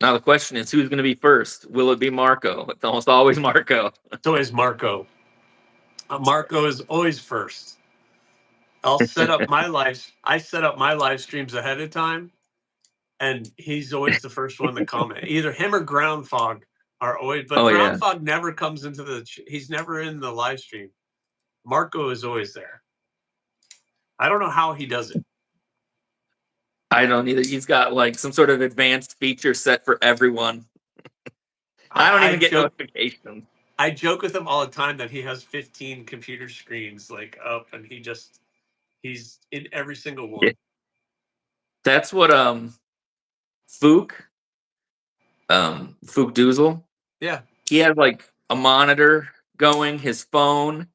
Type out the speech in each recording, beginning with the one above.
Now the question is, who's going to be first? Will it be Marco? It's almost always Marco. It's always Marco. Marco is always first. I'll set up my live. I set up my live streams ahead of time, and he's always the first one to comment. Either him or Groundfog are always, but Oh yeah. Groundfog never comes into the. He's never in the live stream. Marco is always there. I don't know how he does it. I don't either. He's got like some sort of advanced feature set for everyone. I don't even get notifications. I joke with him all the time that he has 15 computer screens like up, and he's in every single one. Yeah. That's what Fook Doozle. Yeah. He has like a monitor going, his phone,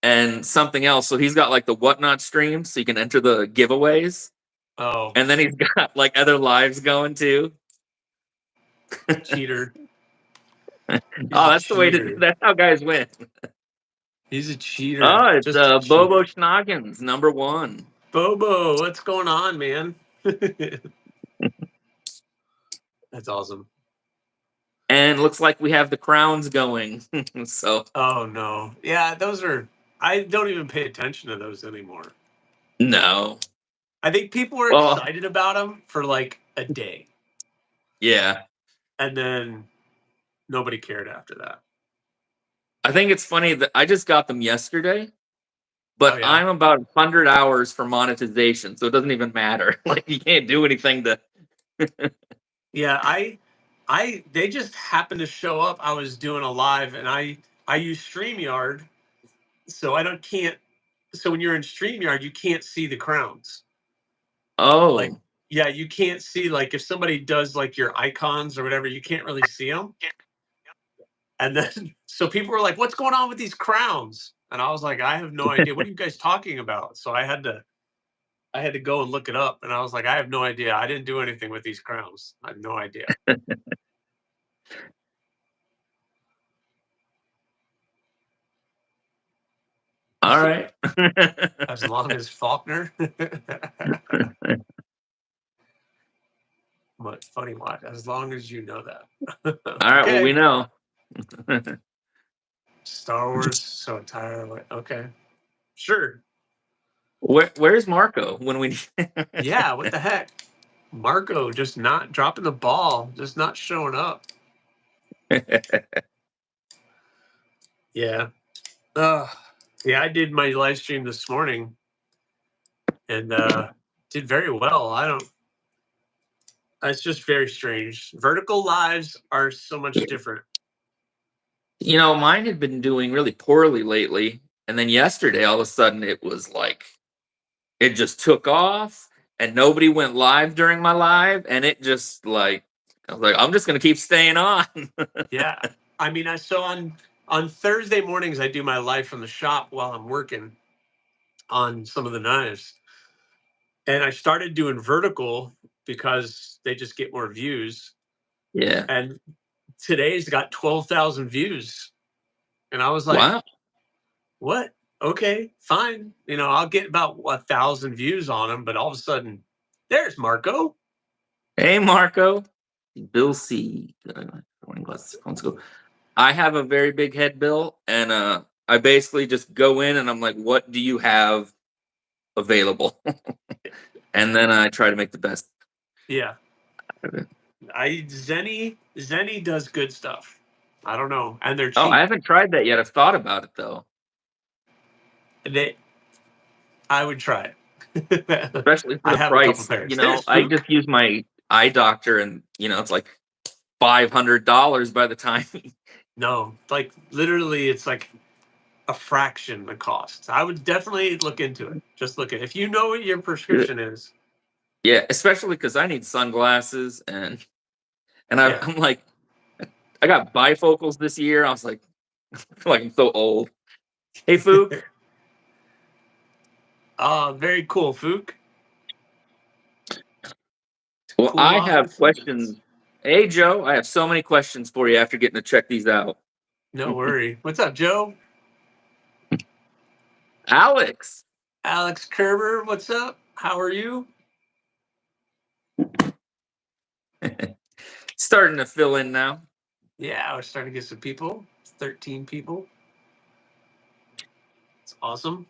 and something else. So he's got like the Whatnot stream, so you can enter the giveaways. Oh. And then he's got like other lives going too. Cheater. That's the way to. That's how guys win. He's a cheater. Oh, it's Bobo Schnoggins, number 1. Bobo, what's going on, man? That's awesome. And looks like we have the crowns going. So. Oh no, yeah, those are. I don't even pay attention to those anymore. No. I think people were excited about them for like a day. Yeah. And then nobody cared after that. I think it's funny that I just got them yesterday, but I'm about 100 hours for monetization, so it doesn't even matter. Like you can't do anything to. Yeah, they just happened to show up. I was doing a live, and I use StreamYard, so can't. So when you're in StreamYard, you can't see the crowns. Oh. Like, yeah, you can't see, like, if somebody does like your icons or whatever, you can't really see them. And then, so people were like, "What's going on with these crowns?" And I was like, "I have no idea. What are you guys talking about?" So I had to go and look it up, and I was like, "I have no idea. I didn't do anything with these crowns. I have no idea." All right. As long as Faulkner. But funny what? As long as you know that. All right, okay. Well, we know. Star Wars, so entirely okay. Sure. Where's Marco when we? Yeah, what the heck? Marco just not dropping the ball, just not showing up. Yeah. Yeah, I did my live stream this morning and did very well. It's just very strange. Vertical lives are so much different. You know, mine had been doing really poorly lately. And then yesterday, all of a sudden, it was like, it just took off and nobody went live during my live. And it just like, I was like, I'm just going to keep staying on. Yeah. I mean, so on Thursday mornings, I do my live from the shop while I'm working on some of the knives. And I started doing vertical because they just get more views. Yeah. And today's got 12,000 views. And I was like, wow. What? Okay, fine. You know, I'll get about 1,000 views on them, but all of a sudden, there's Marco. Hey, Marco. Bill C. Let's go. I have a very big head, Bill, and I basically just go in and I'm like, what do you have available? And then I try to make the best. Yeah. Zeni does good stuff. I don't know. And they're cheap. Oh, I haven't tried that yet. I've thought about it though. I would try it. Especially for the price. You know, I just use my eye doctor and you know, it's like $500 by the time. No, like literally it's like a fraction the cost. I would definitely look into it. Just look at it. If you know what your prescription is. Yeah, especially because I need sunglasses and I'm like, I got bifocals this year. I was like, I feel like I'm so old. Hey, Fook. Very cool, Fook. Well, cool I have questions. Hey, Joe, I have so many questions for you after getting to check these out. No worry. What's up, Joe? Alex Kerber, what's up? How are you? starting to fill in now. Yeah, we're starting to get some people. 13 people. It's awesome.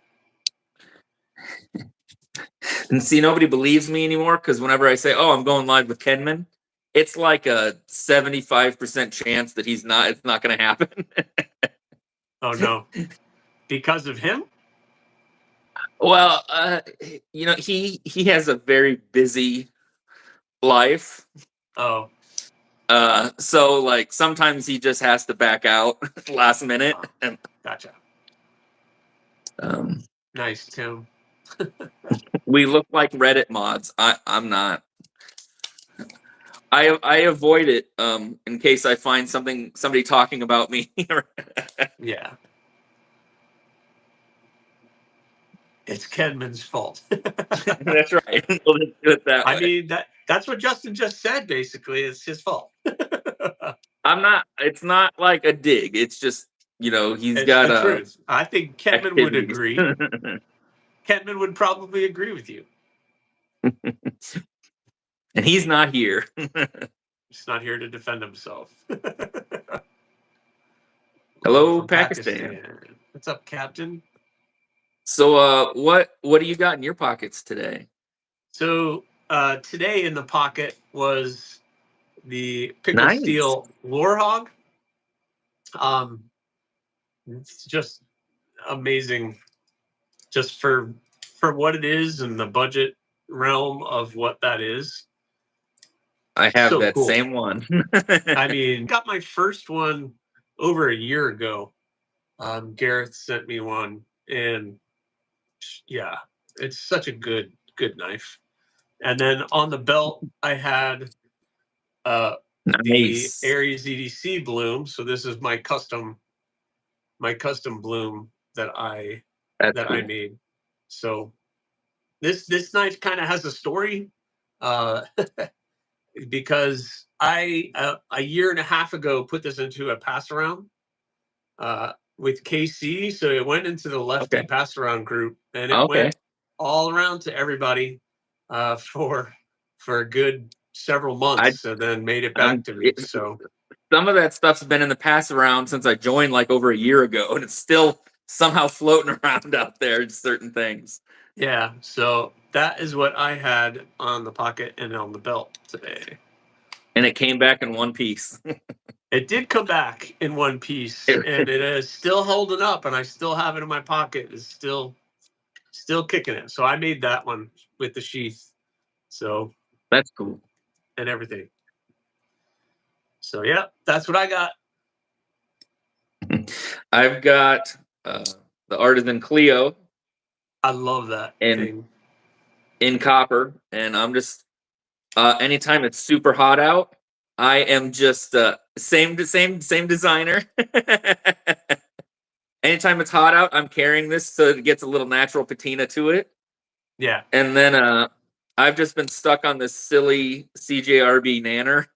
And see, nobody believes me anymore because whenever I say, "Oh, I'm going live with Kenman," it's like a 75% chance that he's not. It's not going to happen. Oh no, because of him? Well, he has a very busy life. Oh, So like sometimes he just has to back out last minute. And gotcha. um, Nice, Tim. we look like Reddit mods. I'm not. I avoid it in case I find somebody talking about me. Yeah. It's Kenman's fault. That's right. We'll just do it that I way. mean that's what Justin just said. Basically, it's his fault. I'm not. It's not like a dig. It's just he's It's got the truth. I think Kenman would activities. agree. Kenman would probably agree with you. And he's not here. He's not here to defend himself. Hello, From Pakistan. What's up, Captain? So, what do you got in your pockets today? So today in the pocket was the Pickle Nice. Steel Warhog. It's just amazing, just for what it is and the budget realm of what that is. I have So that cool. same one. I mean, got my first one over a year ago. Gareth sent me one, and yeah, it's such a good knife. And then on the belt, I had the Nice. Aries EDC bloom. So this is my custom bloom that I That's cool. made. So this knife kind of has a story, because I a year and a half ago put this into a pass around with KC. So it went into the lefty Okay. pass around group, and it Okay. went all around to everybody for a good several months, and then made it back to me. So Some of that stuff's been in the pass around since I joined like over a year ago, and it's still somehow floating around out there in certain things. yeah, so that is what I had on the pocket and on the belt today. And it came back in one piece. It did come back in one piece, and it is still holding up, and I still have it in my pocket. It's still kicking it. So I made that one with the sheath. So That's cool. and everything. So yeah, that's what I got. I've got the Artisan Clio I love that thing. in copper, and I'm just anytime it's super hot out, I am just same designer. Anytime it's hot out, I'm carrying this so it gets a little natural patina to it. Yeah. And then I've just been stuck on this silly CJRB Nanner.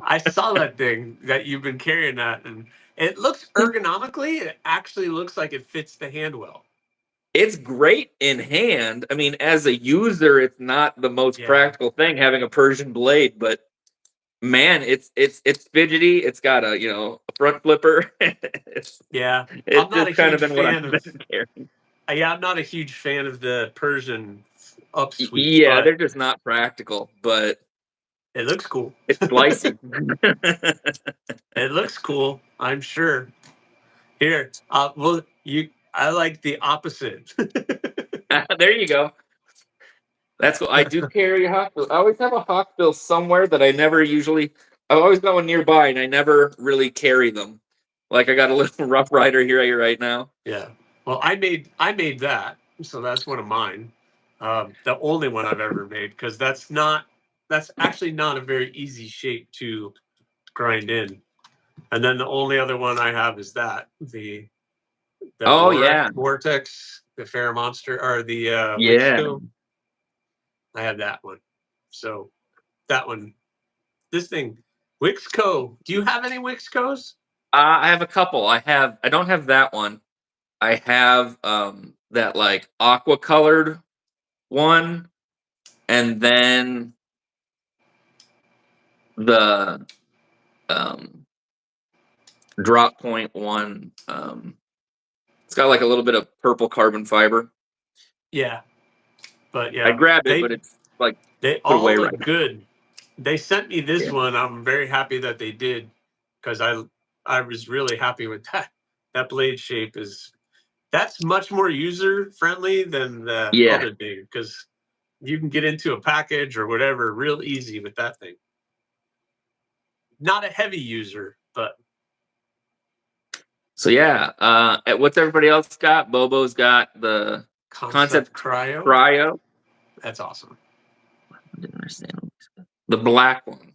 I saw that thing that you've been carrying that, and it looks ergonomically, it actually looks like it fits the hand well. It's great in hand. I mean, as a user, it's not the most practical thing having a Persian blade, but man, it's fidgety. It's got a front flipper. It's I'm not a just kind of huge been what I've fan of. been carrying. Yeah, I'm not a huge fan of the Persian upsweep. Yeah, but they're just not practical, but it looks cool. it's slicey. It looks cool, I'm sure. Here, I like the opposite. There you go. That's cool. I do carry a hawkbill. I always have a hawkbill somewhere that I never usually. I've always got one nearby, and I never really carry them. Like I got a little Rough Rider here right now. Yeah. Well, I made that, so that's one of mine. The only one I've ever made, because that's actually not a very easy shape to grind in. And then the only other one I have is the Vortex, the Fair Monster, or the Wixco. I have that one. So that one, this thing, Wixco. Do you have any Wixcos? I have a couple. I don't have that one. I have that like aqua colored one, and then the drop point one. It's got like a little bit of purple carbon fiber. Yeah, but I yeah, grabbed it, but it's like they put all away right look now. good. They sent me this Yeah. one. I'm very happy that they did, because I was really happy with that. That blade shape that's much more user friendly than the Yeah. other thing, because you can get into a package or whatever real easy with that thing. Not a heavy user, but So yeah, what's everybody else got? Bobo's got the Concept concept Cryo. cryo. That's awesome. I didn't understand the black one.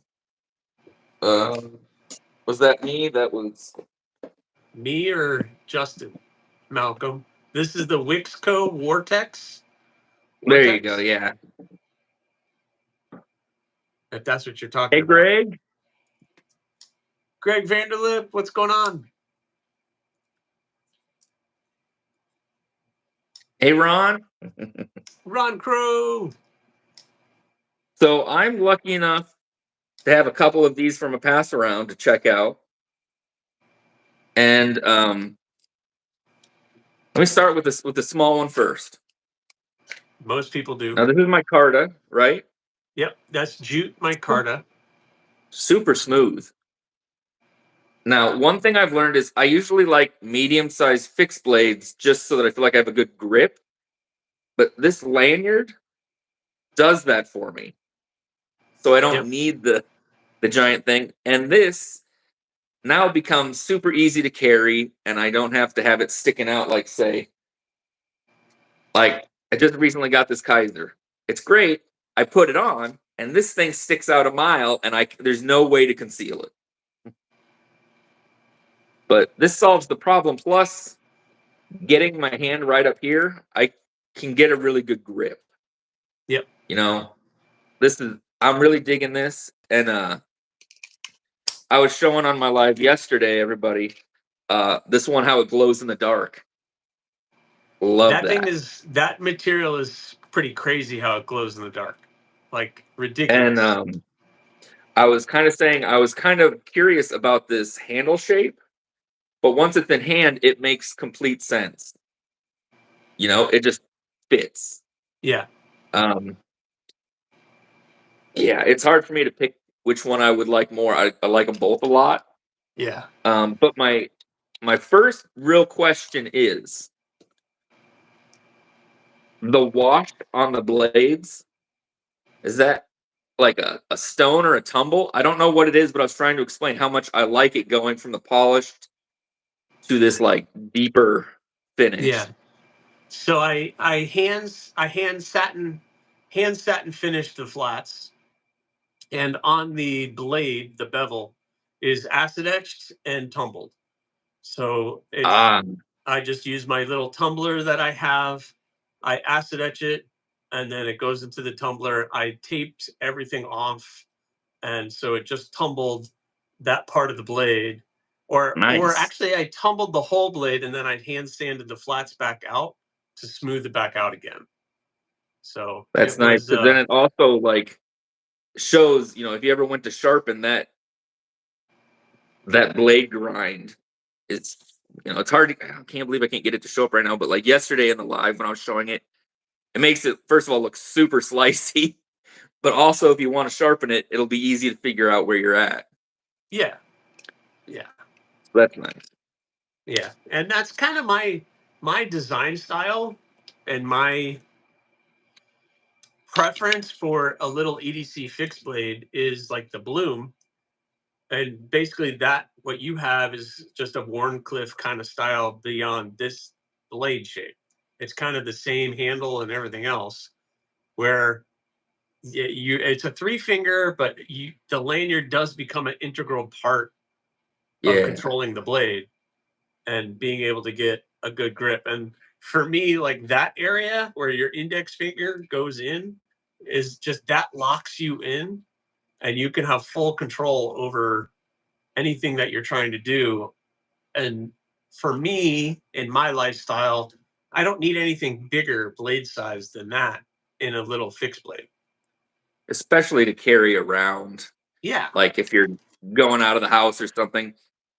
Was that me? That was Me or Justin? Malcolm. This is the Wixco Vortex. there. You go. Vortex, Yeah. if that's what you're talking Hey, about. Greg. Greg Vanderlip, what's going on? Hey, Ron. Ron Crow. So I'm lucky enough to have a couple of these from a pass around to check out, and let me start with the small one first. Most people do. Now this is my Carta, right? Yep, that's Jute micarta. Super smooth. Now, one thing I've learned is I usually like medium-sized fixed blades just so that I feel like I have a good grip. But this lanyard does that for me. So I don't Yep. need the giant thing. And this now becomes super easy to carry, and I don't have to have it sticking out like, say, like I just recently got this Kaiser. It's great. I put it on, and this thing sticks out a mile, and there's no way to conceal it. But this solves the problem. Plus, getting my hand right up here, I can get a really good grip. Yep. You know, I'm really digging this. And I was showing on my live yesterday, everybody, this one, how it glows in the dark. Love that. That material is pretty crazy how it glows in the dark. Like And ridiculous. I was kind of saying, I was kind of curious about this handle shape, but once it's in hand, it makes complete sense. You know, it just fits. Yeah. Yeah, it's hard for me to pick which one I would like more. I like them both a lot. Yeah. But my first real question is the wash on the blades. Is that like a stone or a tumble? I don't know what it is, but I was trying to explain how much I like it going from the polished to this like deeper Yeah. finish. So I hand satin finished the flats, and on the blade, the bevel is acid etched and tumbled. So Ah, I just use my little tumbler that I have. I acid etch it, and then it goes into the tumbler. I taped everything off, and so it just tumbled that part of the blade. Or nice. actually, I tumbled the whole blade, and then I hand sanded the flats back out to smooth it back out again. So That's it nice. was Because then it also like shows, if you ever went to sharpen that blade grind, it's it's hard to, I can't believe I can't get it to show up right now, but like yesterday in the live when I was showing it, it makes it first of all look super slicey, but also if you want to sharpen it, it'll be easy to figure out where you're at. yeah, yeah, So that's nice. yeah, and that's kind of my design style and my preference for a little EDC fixed blade is like the bloom. And basically, that what you have is just a Warncliffe kind of style beyond this blade shape. It's kind of the same handle and everything else, where it's a three finger, but the lanyard does become an integral part of Yeah. controlling the blade and being able to get a good grip. And for me, like that area where your index finger goes in is just that locks you in, and you can have full control over anything that you're trying to do. And for me, in my lifestyle, I don't need anything bigger blade size than that in a little fixed blade. Especially to carry around. Yeah. Like if you're going out of the house or something.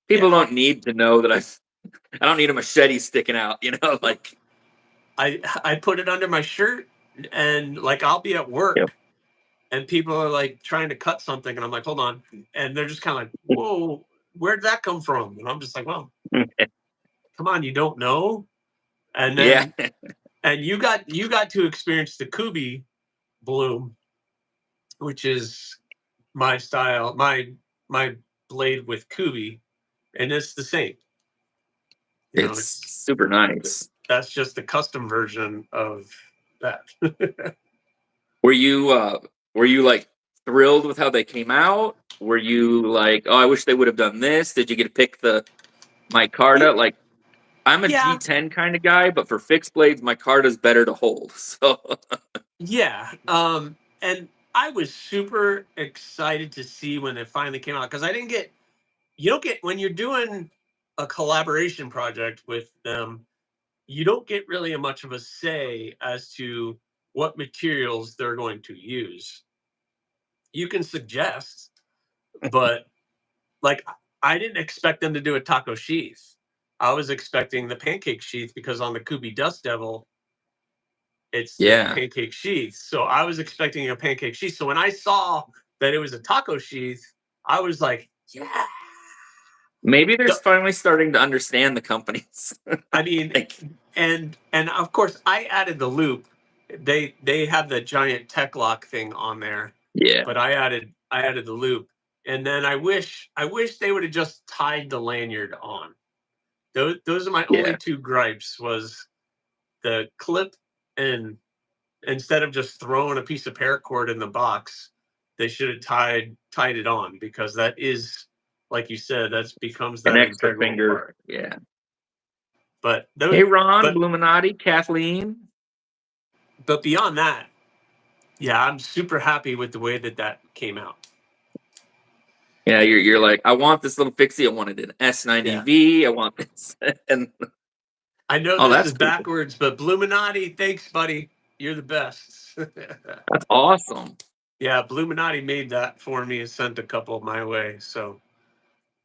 People don't need to know that I don't need a machete sticking out, you know, like I put it under my shirt, and like I'll be at work and people are like trying to cut something and I'm like, hold on. And they're just kind of like, whoa, where'd that come from? And I'm just like, well, come on, you don't know. And yeah. then and you got to experience the Kubi bloom, which is my style, my blade with Kubi, and it's the same. You know, It's super nice. that's just the custom version of that. Were you like thrilled with how they came out? Were you like, oh, I wish they would have done this? Did you get to pick the micarta? Like, I'm a Yeah, G10 kind of guy, but for fixed blades, micarta's better to hold. So yeah. And I was super excited to see when it finally came out because I didn't get you don't get when you're doing a collaboration project with them, you don't get really much of a say as to what materials they're going to use. You can suggest, but like I didn't expect them to do a taco sheath. I was expecting the pancake sheath because on the Kubi Dust Devil, it's the yeah, pancake sheath. So I was expecting a pancake sheath. So when I saw that it was a taco sheath, I was like, yeah. maybe they're The- finally starting to understand the companies. I mean, Like, and of course I added the loop. They had the giant tech lock thing on there, yeah, but I added the loop. And then I wish they would have just tied the lanyard on. Those are my yeah. only two gripes was the clip, and instead of just throwing a piece of paracord in the box, they should have tied it on because that is, like you said, that becomes An that extra integral finger. part. Yeah. But Hey, those, Ron, but Bluminati, Kathleen. but beyond that, yeah, I'm super happy with the way that that came out. Yeah, you're like, I want this little fixie. I wanted an Yeah, S90V. I want this, and I know oh, this that's is cool. backwards, but Bluminati, thanks, buddy. You're the best. That's awesome. Yeah, Bluminati made that for me and sent a couple my way. So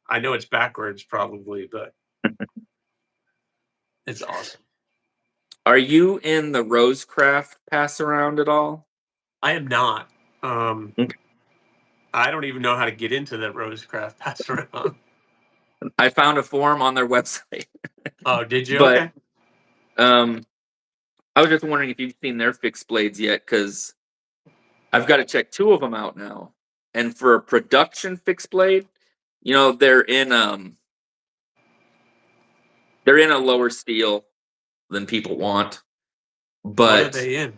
I know it's backwards probably, but it's awesome. Are you in the Rosecraft pass around at all? I am not. Um, Okay. I don't even know how to get into the Rosecraft pass around. I found a forum on their website, Oh, did you? but Okay. um, I was just wondering if you've seen their fixed blades yet, because I've got to check two of them out now. And for a production fixed blade, you know, they're in a lower steel than people want, What are but they in?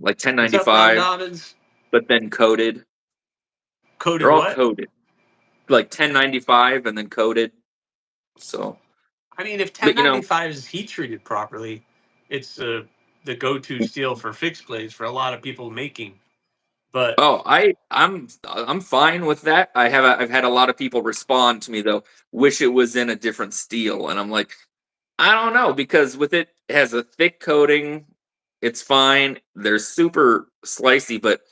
like What's up, Ron 1095, Dobbins? but then coated. Coded They're all what? coated, like 1095 and then coated. So, I mean, if but you know, 1095 is heat treated properly, it's the go-to steel for fixed blades for a lot of people making. But oh, I'm fine with that. I've had a lot of people respond to me though, wish it was in a different steel, and I'm like, I don't know, because with it has a thick coating, it's fine. They're super slicey, but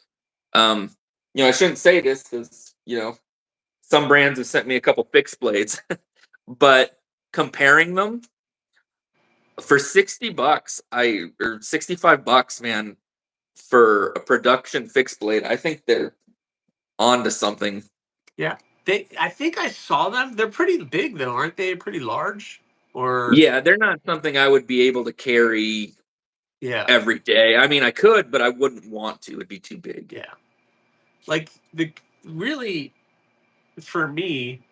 um, you know, I shouldn't say this because you know some brands have sent me a couple fixed blades, but comparing them for $60, or $65, man, for a production fixed blade, I think they're onto something. yeah, I think I saw them. They're pretty big though, aren't they? Pretty large. Or Yeah, they're not something I would be able to carry yeah, every day. I mean, I could, but I wouldn't want to. It'd be too big. yeah. Like the really for me,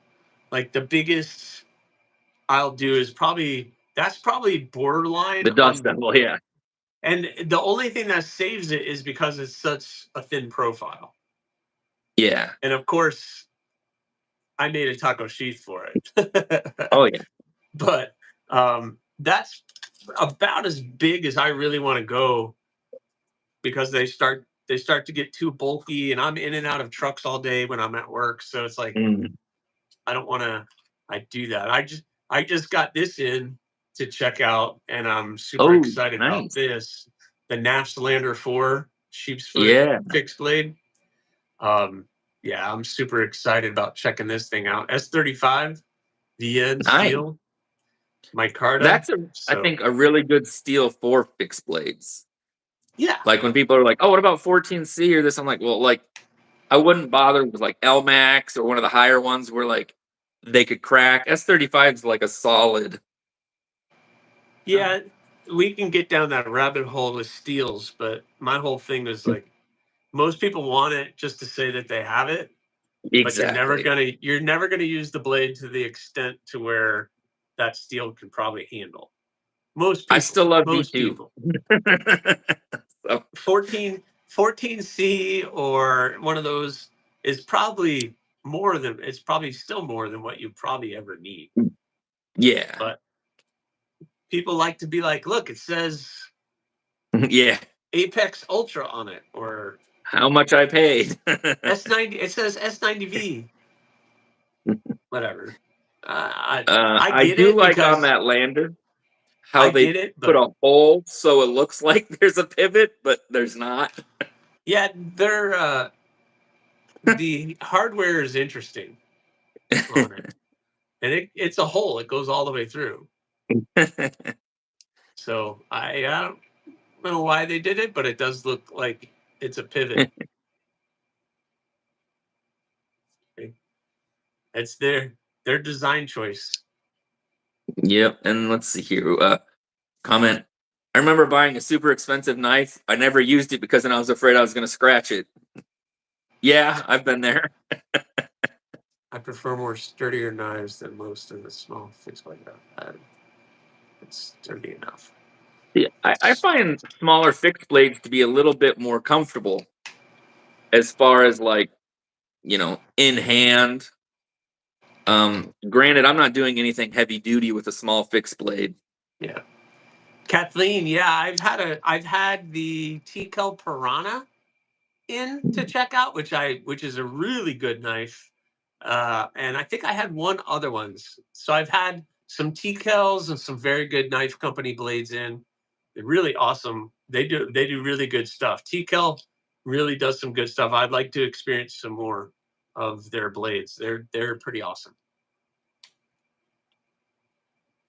like the biggest I'll do is probably that's probably borderline The dust on. devil, yeah, And the only thing that saves it is because it's such a thin profile. yeah. And of course, I made a taco sheath for it. Oh yeah, But that's about as big as I really want to go because they start to get too bulky and I'm in and out of trucks all day when I'm at work. So it's like mm. I don't want to I do that. I just got this in to check out and I'm super Oh, excited about nice. this. The Nafslander 4 sheep's foot Yeah, fixed blade. Um, Yeah, I'm super excited about checking this thing out. S35 VN Nice. steel, micarta. That's I So think a really good steel for fixed blades. yeah, Like when people are like, "Oh, what about 14C or this?" I'm like, "Well, like I wouldn't bother with like LMAX or one of the higher ones where like they could crack. S35 is like a solid." yeah, we can get down that rabbit hole with steels, but my whole thing is like most people want it just to say that they have it, but Exactly. you're never gonna use the blade to the extent to where that steel can probably handle. I still love Most V2. people. So, 14C or one of those is probably it's probably still more than what you probably ever need. yeah. But people like to be like, look, it says Yeah. Apex Ultra on it, or How much I paid. S90. It says S90V. Whatever. I I get do it like on because that lander how I they get it, put but a hole so it looks like there's a pivot, but there's not. yeah, the hardware is interesting on it, and it's a hole. It goes all the way through. So I don't know why they did it, but it does look like it's a pivot. It's their design choice. Yep. And let's see here. Comment. I remember buying a super expensive knife. I never used it because then I was afraid I was going to scratch it. Yeah, I've been there. I prefer more sturdier knives than most of the small things like that. It's sturdy enough. Yeah, I find smaller fixed blades to be a little bit more comfortable as far as like, in hand. Granted, I'm not doing anything heavy duty with a small fixed blade. Yeah. Kathleen, yeah, I've had the Tikal Piranha in to check out, which is a really good knife. And I think I had one other ones. So I've had some Tikals and some very good knife company blades in. They're really awesome. They do really good stuff. Tikal really does some good stuff. I'd like to experience some more of their blades. They're pretty awesome.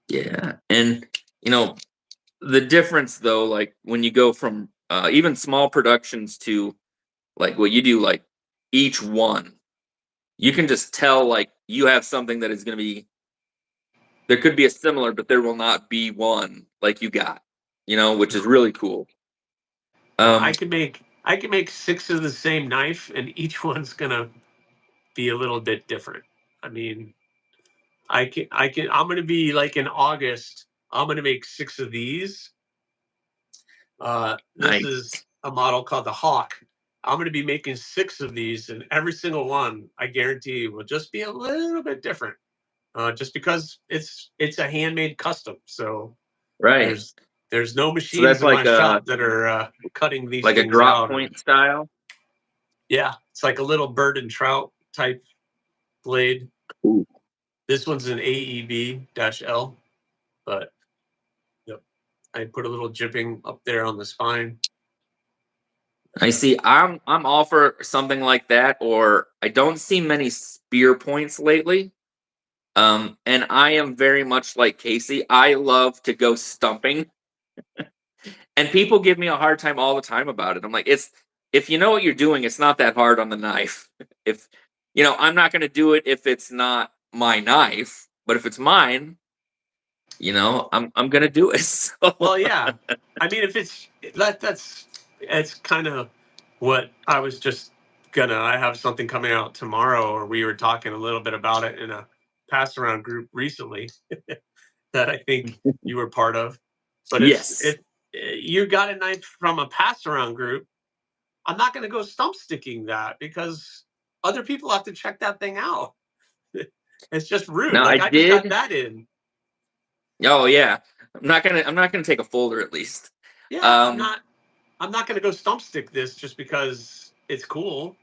Yeah. And, the difference though, like when you go from even small productions to like what you do, like each one, you can just tell like you have something that is going to be, there could be a similar, but there will not be one like you got, which is No, really cool. no, Um, I can make six of the same knife, and each one's gonna be a little bit different. I mean, I'm gonna be like in August. I'm gonna make six of these. This nice. is a model called the Hawk. I'm going to be making six of these, and every single one, I guarantee, will just be a little bit different. Just because it's a handmade custom, so Right. there's there's no So machines that's in my like a shop that are cutting these like a things drop out. point style. Yeah, it's like a little bird and trout type blade. Ooh. This one's an AEB-L, but yep, I put a little jipping up there on the spine. I see. I'm all for something like that, or I don't see many spear points lately. And I am very much like Casey. I love to go stumping, and people give me a hard time all the time about it. I'm like, it's if you know what you're doing, it's not that hard on the knife. If I'm not going to do it if it's not my knife, but if it's mine, I'm going to do it. So, Well, yeah. I mean, if it's that's kind of what I was just gonna. I have something coming out tomorrow, or we were talking a little bit about it in a pass around group recently that I think you were part of. But yes. if you got a knife from a pass around group, I'm not gonna go stump sticking that because other people have to check that thing out. It's just rude. Now I Like I just got did. that in. Oh yeah. I'm not gonna take a folder at least. Yeah, Um I'm not going to go stump stick this just because it's cool.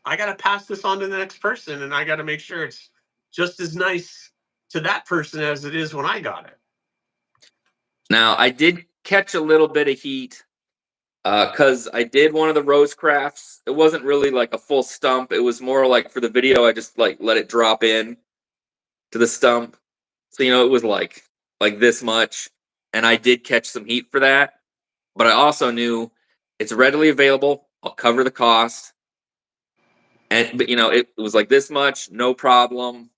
I got to pass this on to the next person, and I got to make sure it's just as nice to that person as it is when I got it. Now I did catch a little bit of heat Because I did one of the rose crafts. It wasn't really like a full stump. It was more like for the video, I just like let it drop in to the stump. So it was like this much, and I did catch some heat for that. But I also knew it's readily available. I'll cover the cost, and but it was like this much, no problem.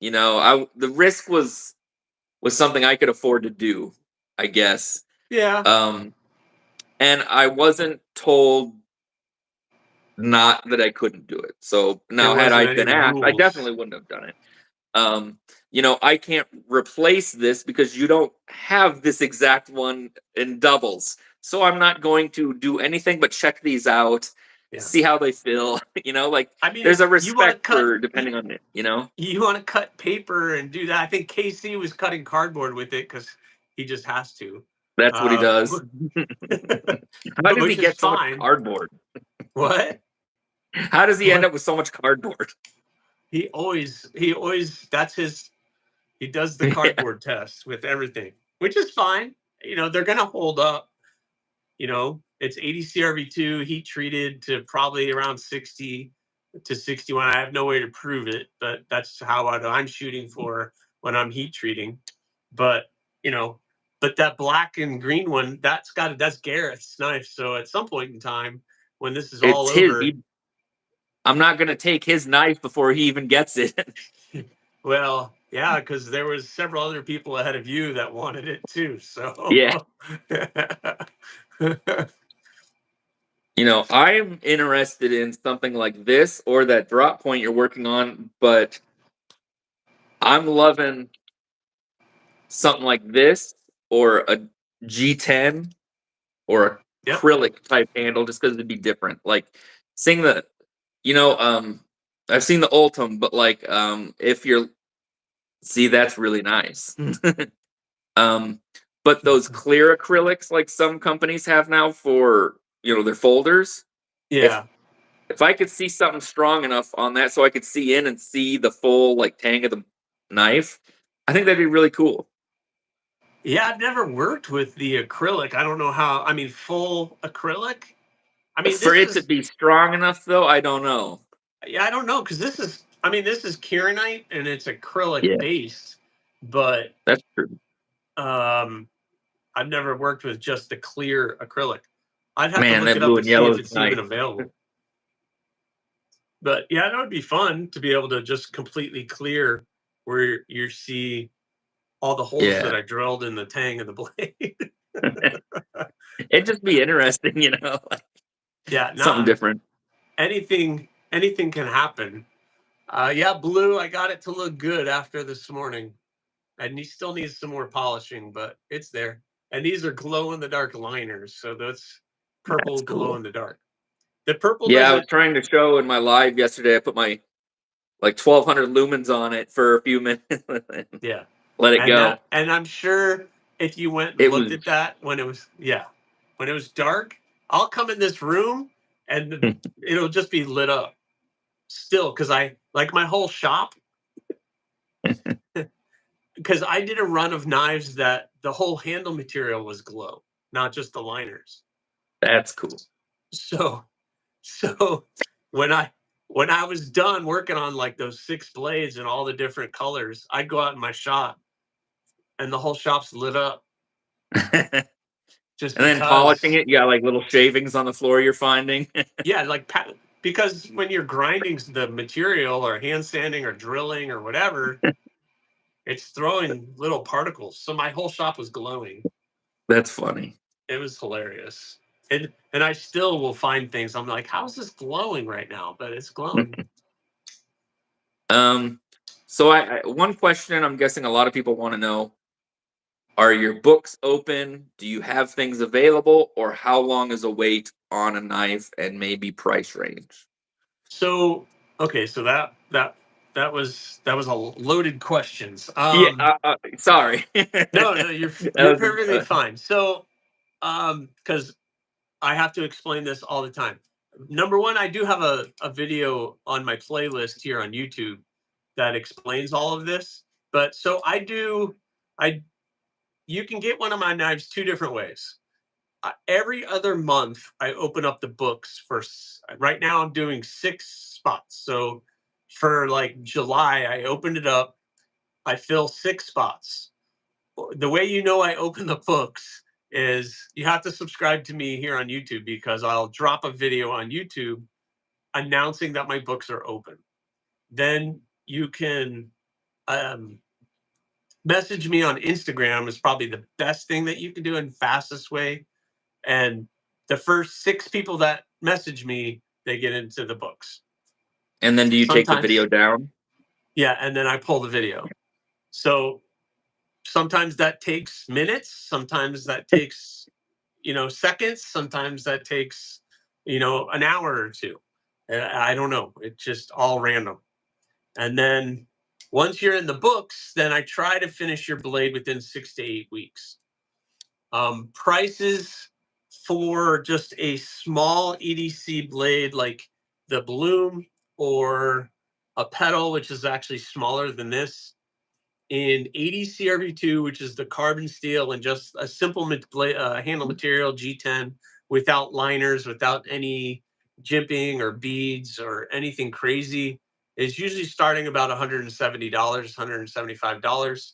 The risk was something I could afford to do, I guess. Yeah. And I wasn't told not that I couldn't do it. So There now, had wasn't I any been asked, I rules. definitely wouldn't have done it. Um, I can't replace this because you don't have this exact one in doubles. So I'm not going to do anything but check these out, Yeah. see how they feel. Like I mean, there's if a you want to respect cut, for depending on it. you want to cut paper and do that. I think KC was cutting cardboard with it because he just has to, That's what he uh, does. How does he which is get so much fine. cardboard? What? How does he end What? up with so much cardboard? He always, he does the Yeah, cardboard test with everything, which is fine. They're going to hold up. It's 80 CRV2 heat treated to probably around 60 to 61. I have no way to prove it, but that's how I'm shooting for when I'm heat treating. But, but that black and green one, that's Gareth's knife. So at some point in time, when this is all it's his. over, I'm not gonna take his knife before he even gets it. well, yeah, because there was several other people ahead of you that wanted it too. Yeah. So I'm interested in something like this or that drop point you're working on, but I'm loving something like this or a G10 or yep. acrylic type handle just because it'd be different. Like seeing I've seen the Ultim, but like if you're see that's really nice. um but those clear acrylics like some companies have now for their folders, if Yeah. if I could see something strong enough on that so I could see in and see the full like tang of the knife, I think that'd be really cool. Yeah, I've never worked with the acrylic. I don't know how. I mean, full acrylic. I mean, For this it to is. be strong enough though, I don't know. Yeah, I don't know because this is. I mean, this is Kieranite and it's acrylic Yeah, based, but that's true. um, I've never worked with just the clear acrylic. I'd have to Man, look that it up blue to and see yellow if is it's even nice. available. But yeah, that would be fun to be able to just completely clear where you see all the holes that Yeah. I drilled in the tang of the blade. It'd just be interesting, like Yeah, something no, different. anything can happen. Yeah, blue. I got it to look good after this morning, and he still needs some more polishing, but it's there. And these are glow in the dark liners, so that's purple That's glow cool. in the dark. The purple Yeah, I was doesn't. trying to show in my live yesterday. I put my like 1200 lumens on it for a few minutes and Yeah, let it go. and I'm sure if you went and It looked was at that when it was dark, I'll come in this room and it'll just be lit up still because I like my whole shop because I did a run of knives that the whole handle material was glow, not just the liners. that's cool. So, so when I when I was done working on like those 6 blades and all the different colors, I'd go out in my shop and the whole shop's lit up And just then polishing because. it, you got like little shavings on the floor you're finding. Yeah, like because when you're grinding the material or hand sanding or drilling or whatever, it's throwing little particles. So my whole shop was glowing. That's funny. It was hilarious. And I still will find things. I'm like, how is this glowing right now? But it's glowing. um, so one question I'm guessing a lot of people want to know: are your books open? Do you have things available, or how long is a wait on a knife and maybe price range? So okay, so that was a loaded questions. Yeah, sorry. No, you're That you're was perfectly fine. So because I have to explain this all the time. Number one, I do have a video on my playlist here on YouTube that explains all of this. But so I you can get one of my knives two different ways. every other month I open up the books for. Right now I'm doing 6 spots. So for like July, I opened it up. I fill 6 spots. The way you know I open the books is you have to subscribe to me here on YouTube, because I'll drop a video on YouTube announcing that my books are open. Then you can message me on Instagram is probably the best thing that you can do and fastest way. And the first 6 people that message me, they get into the books. And then do you take the Sometimes, video down? yeah, and then I pull the video. So sometimes that takes minutes, sometimes that takes, seconds, sometimes that takes, an hour or two. I don't know. It's just all random. And then once you're in the books, then I try to finish your blade within 6 to 8 weeks. Prices for just a small EDC blade like the Bloom or a pedal, which is actually smaller than this, in 80 CRV2, which is the carbon steel, and just a simple handle material G10 without liners, without any jimping or beads or anything crazy, is usually starting about $170, $175.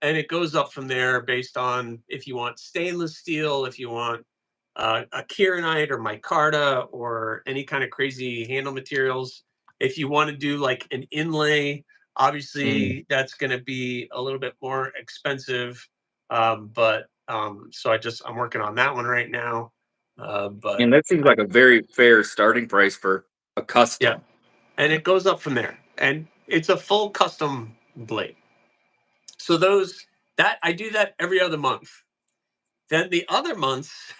And it goes up from there based on if you want stainless steel, if you want a kieranite or micarta or any kind of crazy handle materials. If you want to do like an inlay, obviously that's going to be a little bit more expensive. So I'm working on that one right now. And that seems like a very fair starting price for a custom. Yeah, and it goes up from there, and it's a full custom blade. So that I do that every other month. Then the other months,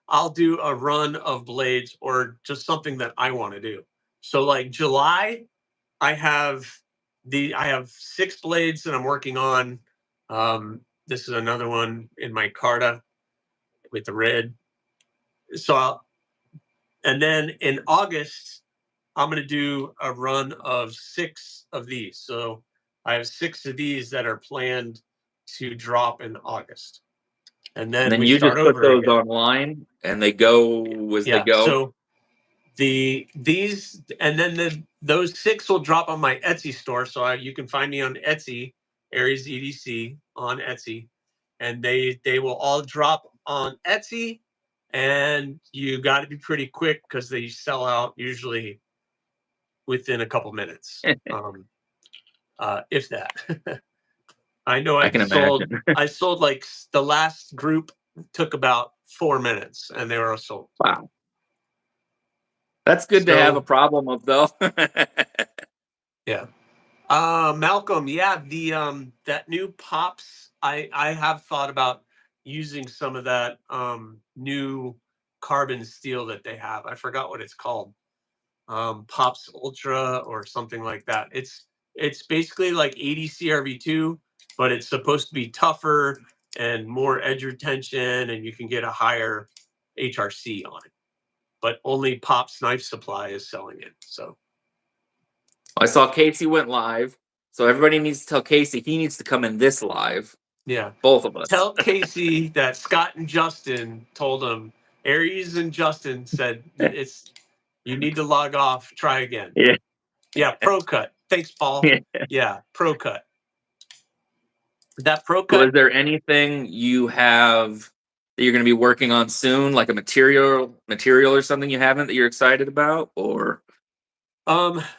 I'll do a run of blades or just something that I want to do. So like July, I have 6 blades that I'm working on. This is another one in my Carta with the red. And then in August, I'm going to do a run of 6 of these. So I have 6 of these that are planned to drop in August. And then we you start just put over those again. online and they go as they go. So these and then those 6 will drop on my Etsy store. So you can find me on Etsy, Aries EDC on Etsy, and they will all drop on Etsy. And you got to be pretty quick because they sell out usually within a couple minutes, if that. I know I can imagine. I sold like the last group took about 4 minutes and they were sold. Wow. That's good to have a problem of, though. Yeah. Malcolm, yeah, the that new Pops, I have thought about using some of that new carbon steel that they have. I forgot what it's called. Pops Ultra or something like that. It's basically like 80 CRV2, but it's supposed to be tougher and more edge retention, and you can get a higher HRC on it. But only Pops Knife Supply is selling it. So I saw Casey went live, so everybody needs to tell Casey he needs to come in this live. yeah, Both of us. tell Casey that Scott and Justin told him. Aries and Justin said you need to log off. Try again. Yeah, Pro Cut. Thanks, Paul. Yeah, Pro Cut. That Pro Cut. So is there anything you have that you're going to be working on soon, like a material or something you haven't that you're excited about, or?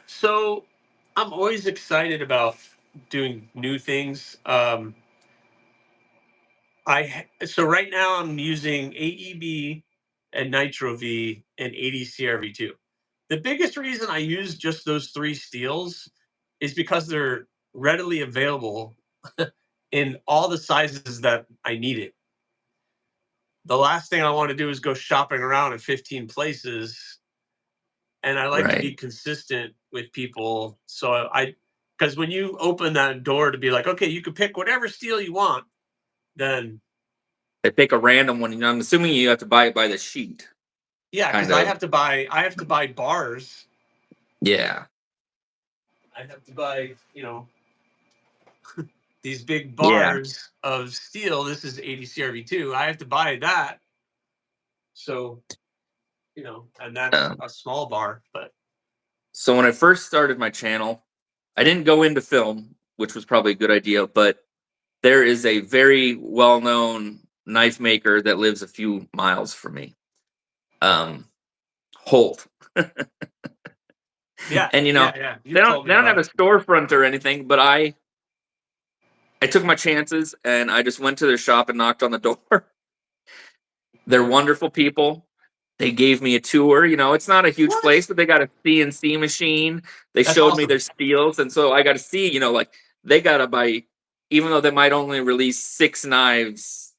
So I'm always excited about doing new things. So right now I'm using AEB and Nitro V and 80 CRV2. The biggest reason I use just those 3 steels is because they're readily available in all the sizes that I need it. The last thing I want to do is go shopping around in 15 places, and I like to be consistent with people. So because when you open that door to be like, okay, you can pick whatever steel you want, then they pick a random one. I'm assuming you have to buy it by the sheet. Yeah, because I have to buy bars. Yeah. I have to buy, these big bars of steel. This is 80 CRV2. I have to buy that. So, and that's Um, a small bar, but so when I first started my channel, I didn't go into film, which was probably a good idea, but there is a very well-known knife maker that lives a few miles from me. Um, Holt. yeah, And yeah. they You've don't told me they don't have about a it. storefront or anything, but I took my chances and I just went to their shop and knocked on the door. They're wonderful people. They gave me a tour. It's not a huge What? place, but they got a CNC machine. They That's showed me awesome. their steels, and so I got to see, like they got to buy, even though they might only release 6 knives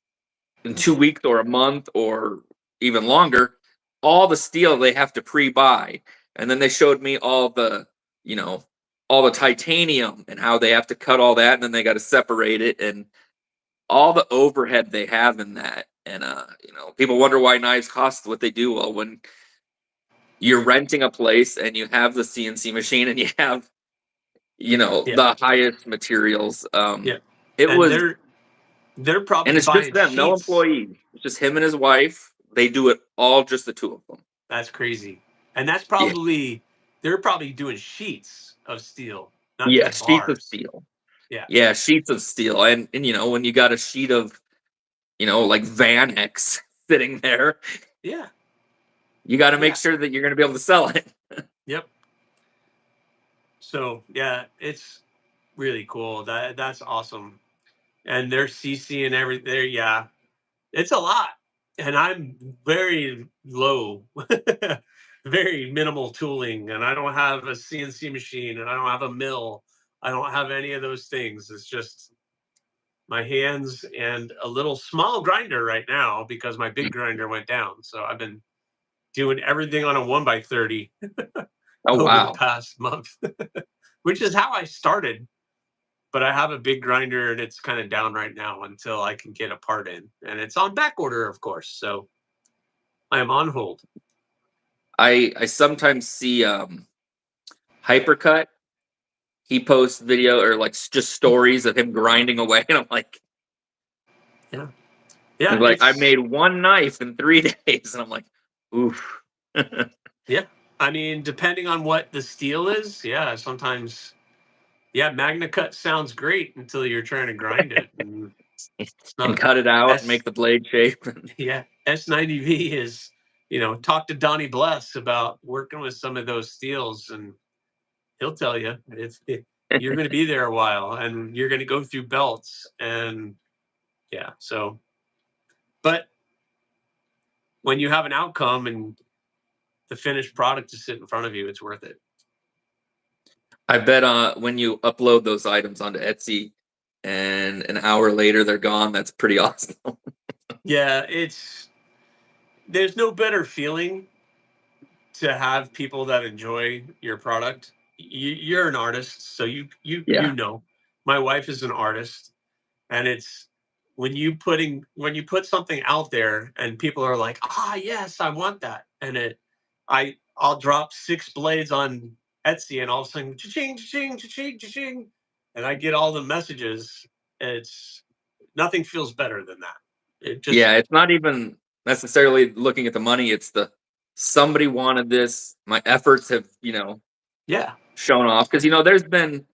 in 2 weeks or a month or even longer, all the steel they have to pre-buy. And then they showed me you know, all the titanium and how they have to cut all that, and then they got to separate it and all the overhead they have in that. And people wonder why knives cost what they do. Well, when you're renting a place and you have the CNC machine and you have, Yeah, the highest materials, yeah. it And was, they're and probably it's just buying them, no sheets. employees. It's just him and his wife. They do it all, just the two of them. That's crazy. And Yeah. they're probably doing sheets of steel, not Yeah, just sheets of bars. steel. Yeah, Yeah, sheets of steel. And when you got a sheet of, like Vanex sitting there, yeah, you got to make yeah. sure that you're going to be able to sell it. Yep. So yeah, it's really cool. That's awesome. And their CC and everything. Yeah, it's a lot. And I'm very low, very minimal tooling, and I don't have a CNC machine, and I don't have a mill. I don't have any of those things. It's just my hands and a little small grinder right now because my big grinder went down. So I've been doing everything on a 1x30 Oh, over the wow. past month, which is how I started. But I have a big grinder and it's kind of down right now until I can get a part in. And it's on back order, of course. So I am on hold. I sometimes see Hypercut. He posts video or like just stories of him grinding away, and I'm like, Yeah. Yeah. he's like, I It's, made one knife in 3 days, and I'm like, oof. yeah. I mean, depending on what the steel is, yeah, sometimes, yeah, Magna Cut sounds great until you're trying to grind it. And it's And not. cut it out and S make the blade shape. Yeah, S90V is, talk to Donnie Bless about working with some of those steels, and he'll tell you you're going to be there a while, and you're going to go through belts, and yeah. So, but when you have an outcome and the finished product to sit in front of you, it's worth it. I bet when you upload those items onto Etsy and an hour later they're gone, that's pretty awesome. Yeah, there's no better feeling to have people that enjoy your product. You're an artist, so Yeah. my wife is an artist, and it's when you put something out there and people are like, yes, I want that, and I'll drop 6 blades on Etsy and all of a sudden, cha-ching, cha-ching, cha-ching, cha-ching, and I get all the messages. It's Nothing feels better than that. It just, Yeah, it's not even necessarily looking at the money, it's the somebody wanted this, my efforts have, yeah, shown off. Because there's been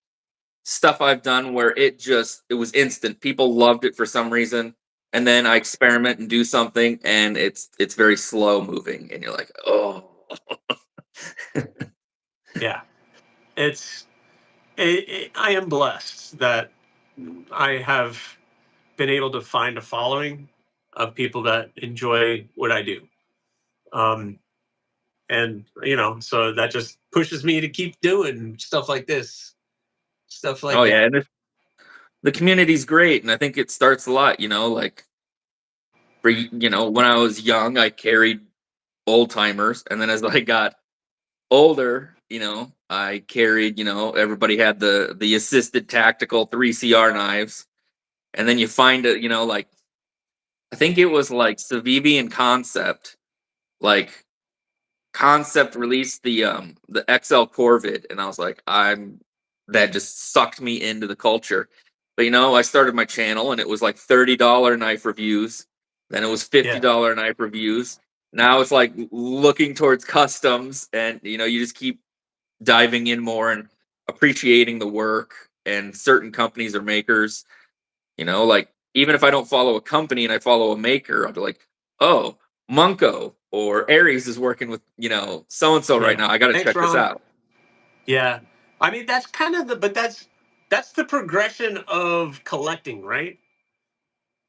stuff I've done where it was instant. People loved it for some reason. And then I experiment and do something and it's very slow moving and you're like, oh. yeah. It's I am blessed that I have been able to find a following of people that enjoy what I do. Um, and so that just pushes me to keep doing stuff like this, stuff Oh like yeah, that. and the community's great and I think it starts a lot, like for when I was young, I carried old timers, and then as I got older, I carried, everybody had the assisted tactical 3CR knives, and then you find it, like I think it was like Civivi and Concept, like Concept released the XL Corvid, and I was like, that just sucked me into the culture. But I started my channel and it was like $30 knife reviews, then it was Yeah, $50 knife reviews, now it's like looking towards customs, and you just keep diving in more and appreciating the work and certain companies or makers. Like even if I don't follow a company and I follow a maker, I'll be like, oh, Munko or Aries is working with so and so right Yeah. now. I got to Thanks, check this Ron. out. Yeah. I mean, that's kind of but that's the progression of collecting, right?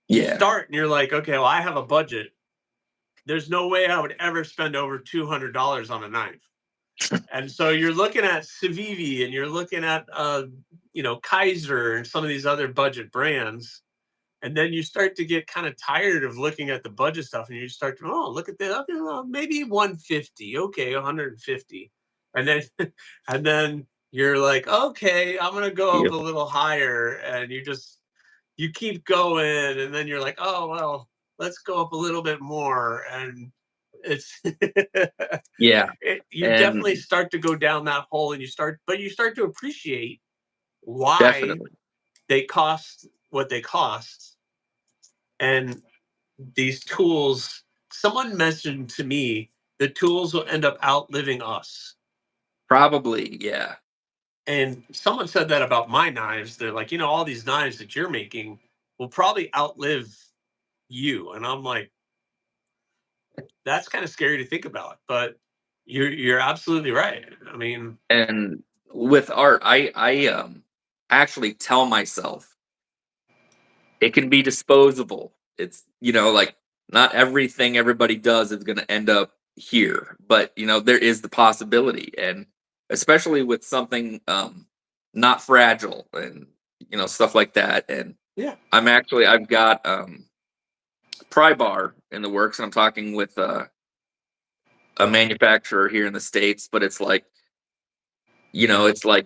You Yeah, start and you're like, okay, well, I have a budget. There's no way I would ever spend over $200 on a knife. And so you're looking at Civivi and you're looking at, Kaiser and some of these other budget brands. And then you start to get kind of tired of looking at the budget stuff, and you start to, oh, look at that, okay, well, maybe 150, okay, 150, and then and then you're like, okay, I'm gonna go up yep, a little higher, and you keep going, and then you're like, oh well, let's go up a little bit more, and it's yeah, you definitely and start to go down that hole, and you start to appreciate why definitely. they cost what they cost, and these tools, someone mentioned to me, the tools will end up outliving us. Probably, yeah. And someone said that about my knives. They're like, all these knives that you're making will probably outlive you. And I'm like, that's kind of scary to think about. But you're absolutely right. I mean, And with art, I actually tell myself it can be disposable. It's like not everything everybody does is going to end up here, but there is the possibility, and especially with something not fragile and stuff like that. And yeah. I've got pry bar in the works, and I'm talking with a manufacturer here in the states, but it's like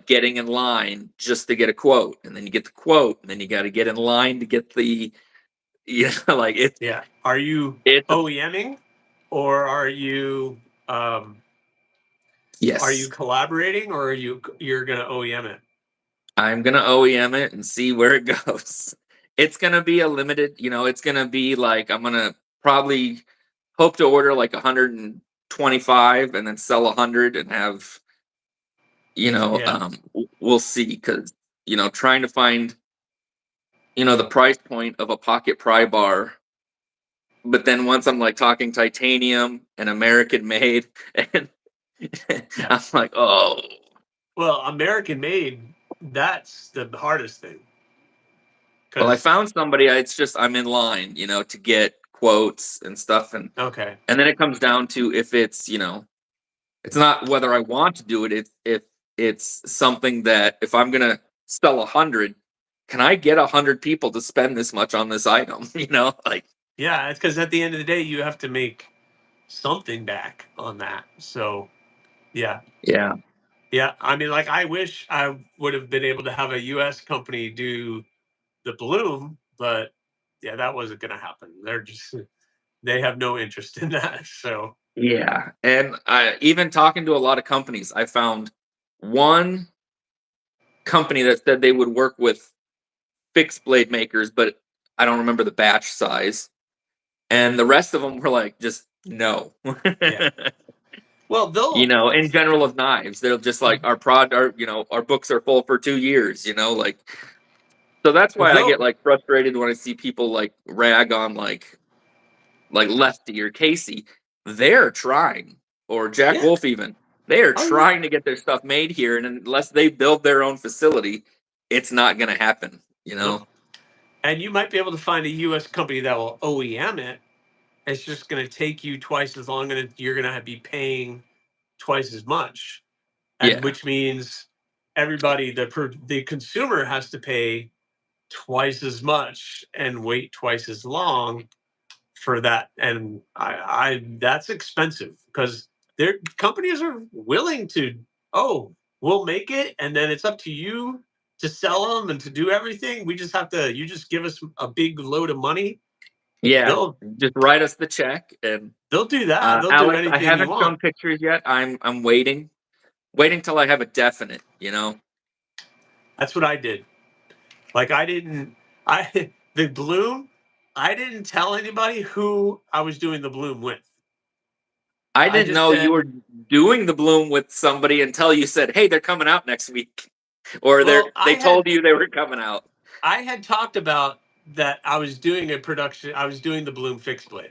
getting in line just to get a quote, and then you get the quote, and then you got to get in line to get the like Yeah. Are you it's a OEMing, or um are you yes. collaborating, or you're gonna OEM it? I'm gonna OEM it and see where it goes. It's gonna be a limited, it's gonna be like I'm gonna probably hope to order like 125 and then sell 100 and have, Yeah. we'll see, because trying to find the price point of a pocket pry bar. But then once I'm like talking titanium and American made, and Yeah. I'm like, oh, Well, American made, that's the hardest thing. well, I Because, found somebody. It's just I'm in line, to get quotes and stuff, okay. and then it comes down to if it's it's not whether I want to do it. It's if it's something that if I'm gonna sell 100, can I get 100 people to spend this much on this item? Like Yeah, it's because at the end of the day, you have to make something back on that. So, yeah. yeah, Yeah. I mean, like, I wish I would have been able to have a US company do the bloom, but yeah, that wasn't going to happen. They have no interest in that. So, yeah. And I even talking to a lot of companies, I found one company that said they would work with fixed blade makers, but I don't remember the batch size. And the rest of them were like, just no. yeah. Well, they'll, In general of knives, they're just like our books are full for 2 years. Like so that's why I get they'll, like frustrated when I see people like rag on like Lefty or Casey. They're trying, or Jack yeah. Wolf even. They are Oh, yeah. trying to get their stuff made here, and unless they build their own facility, it's not going to happen. Nope. And you might be able to find a US company that will OEM it. It's just going to take you twice as long, and you're going to be paying twice as much, and Yeah, which means everybody, the consumer, has to pay twice as much and wait twice as long for that. And I that's expensive, because their companies are willing to, oh, we'll make it, and then it's up to you to sell them and to do everything. We just have to, you just give us a big load of money. yeah. They'll Just write us the check, and they'll do that. They'll do Alex, I anything you haven't shown want. pictures yet. I'm waiting till I have a definite. That's what I did. Like, I didn't, I the bloom, I didn't tell anybody who I was doing the bloom with. I I didn't just know you said, were doing the bloom with somebody until you said, "Hey, they're coming out next week," or well, they told you they were coming out. I had talked about that I was doing a production. I was doing the Bloom Fixed Blade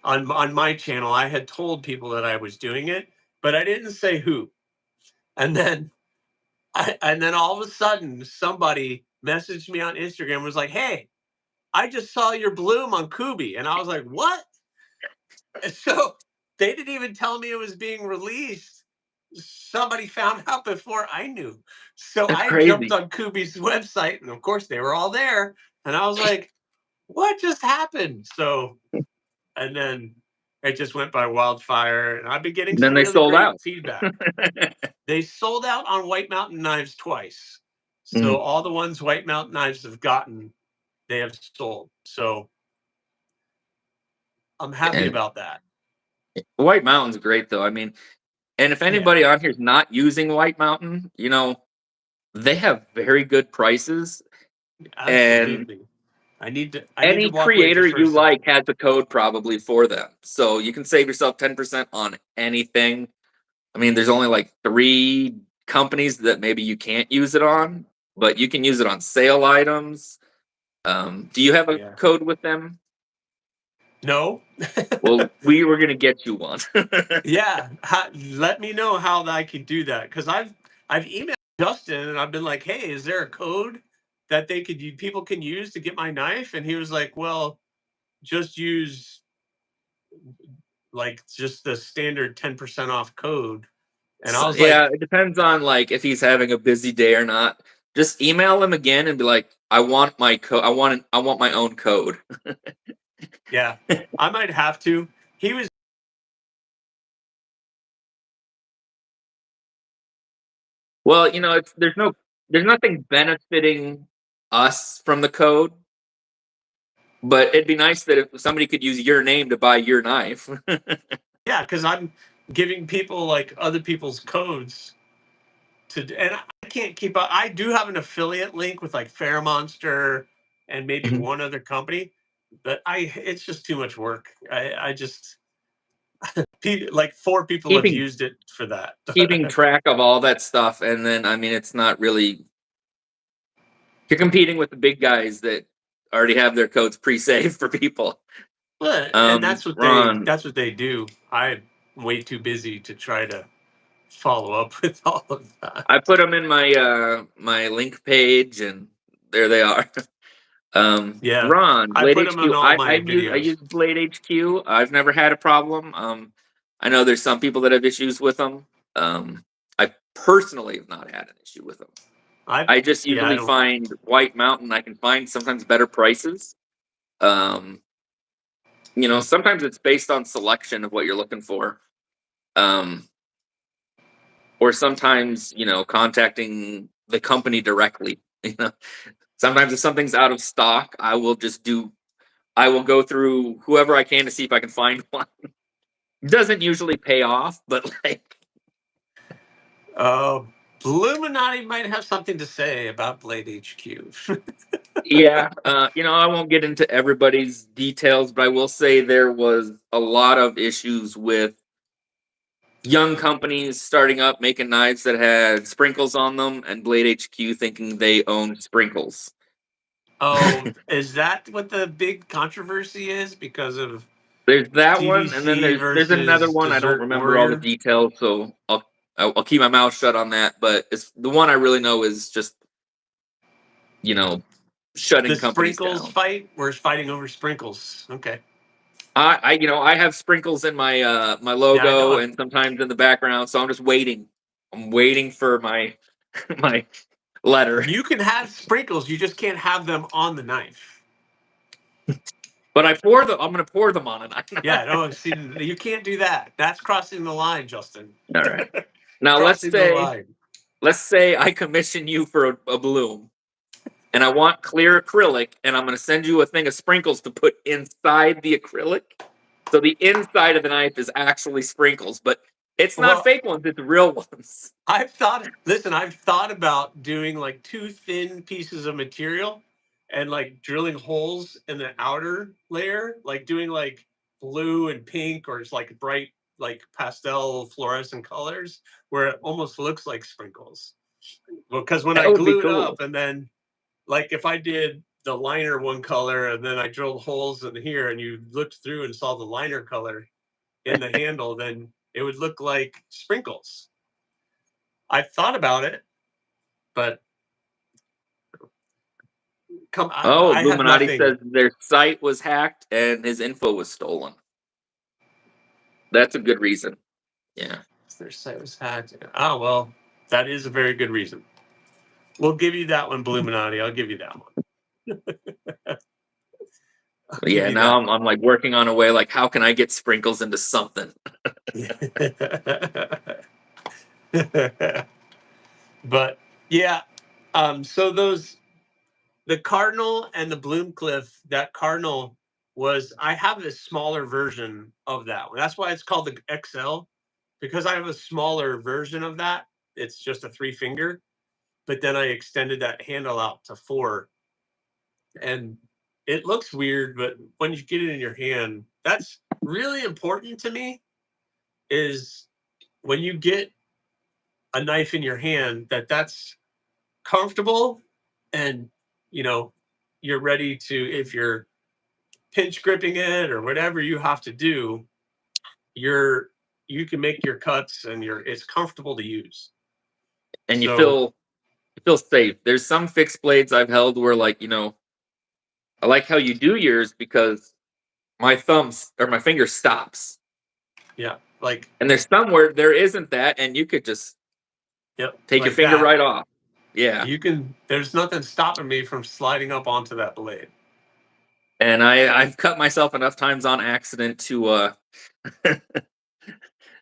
on my channel. I had told people that I was doing it, but I didn't say who. And then and then all of a sudden somebody messaged me on Instagram and was like, "Hey, I just saw your Bloom on Kubi." And I was like, "What?" And so they didn't even tell me it was being released. Somebody found out before I knew. So That's I jumped crazy. on Kubi's website, and of course they were all there. And I was like, "What just happened?" So, and then it just went by wildfire, and I've been getting And then some they really sold great out. feedback. They sold out on White Mountain Knives twice. So Mm. all the ones White Mountain Knives have gotten, they have sold. So I'm happy And about that. White Mountain's great, though. I mean, and if Yeah, anybody on here is not using White Mountain, they have very good prices, and absolutely. I need to any walk away creator just for a you like second. has a code probably for them. So you can save yourself 10% on anything. I mean, there's only like 3 companies that maybe you can't use it on, but you can use it on sale items. Do you have a Yeah. code with them? No. Well, we were gonna get you one. Yeah. Let me know how I can do that, because I've emailed Justin and I've been like, "Hey, is there a code that people can use to get my knife?" And he was like, "Well, just use like just the standard 10% off code." And I So, was yeah, like, it depends on like if he's having a busy day or not. Just email him again and be like, "I want my code. I want my own code." "Yeah, I might have to." He was Well, there's nothing benefiting us from the code, but it'd be nice that if somebody could use your name to buy your knife. yeah, because I'm giving people like other people's codes and I can't keep up. I do have an affiliate link with like Fair Monster and maybe Mhm. one other company, but it's just too much work. I just like 4 people have keeping used it for that. keeping track of all that stuff, and then I mean, it's not really you're competing with the big guys that already have their codes pre-saved for people. And Ron, that's what they do. I'm way too busy to try to follow up with all of that. I put them in my link page, and there they are. Yeah, Ron, I Blade put them in HQ. all I my I've used I videos. use Blade HQ. I've never had a problem. I know there's some people that have issues with them. I personally have not had an issue with them. I I just Yeah, I usually don't. find White Mountain. I can find sometimes better prices. Um, sometimes it's based on selection of what you're looking for. Um, or sometimes contacting the company directly. You know, sometimes if something's out of stock, I will go through whoever I can to see if I can find one. Doesn't usually pay off, but like, Uh, Illuminati might have something to say about Blade HQ. yeah, I won't get into everybody's details, but I will say there was a lot of issues with young companies starting up making knives that had sprinkles on them, and Blade HQ thinking they owned sprinkles. Oh, is that what the big controversy is because of There's that one, and then TDC there's another versus one. I don't Desert remember all the Warrior? details, so I'll keep my mouth shut on that. But it's the one I really know is just you know The shutting companies Sprinkles down. fight? We're fighting over Sprinkles. Okay. I have sprinkles in my Yeah, I know. logo and sometimes in the background, so I'm just waiting. I'm waiting for my my letter. You can have Sprinkles, you just can't have them on the knife. But I'm gonna pour them on Yeah, it. no, see, you can't do that. That's crossing the line, Justin. All right. Now Crossing the line. let's say I commission you for a bloom, and I want clear acrylic, and I'm going to send you a thing of sprinkles to put inside the acrylic. So the inside of the knife is actually sprinkles, but it's not Well, fake ones; it's real ones. I've thought about doing like 2 thin pieces of material and like drilling holes in the outer layer, like doing like blue and pink or it's like bright like pastel fluorescent colors where it almost looks like sprinkles. Because when That I would be glue it cool. up, and then like if I did the liner one color and then I drilled holes in here and you looked through and saw the liner color in the handle, then it would look like sprinkles. I thought about it, but Oh, I have Illuminati nothing. says their site was hacked and his info was stolen. That's a good reason. Yeah. Their site was hacked. Oh well, that is a very good reason. We'll give you that one, Illuminati. I'll give you that one. I'll But give yeah, you now that I'm like working on a way like how can I get sprinkles into something? one. But yeah, so those the Cardinal and the Bloomcliff, that Cardinal was I have a smaller version of that one. That's why it's called the XL, because I have a smaller version of that. It's just a 3 finger, but then I extended that handle out to 4, and it looks weird, but when you get it in your hand, that's really important to me. Is when you get a knife in your hand, that's comfortable, and you know you're ready to, if you're pinch gripping it or whatever you have to do, you're you can make your cuts and it's comfortable to use. And So you feel safe. There's some fixed blades I've held where like, I like how you do yours because my thumbs or my finger stops. yeah, like And there's somewhere there isn't that and you could just yep, take your like finger that. right off. Yeah. You can. There's nothing stopping me from sliding up onto that blade. And I've cut myself enough times on accident to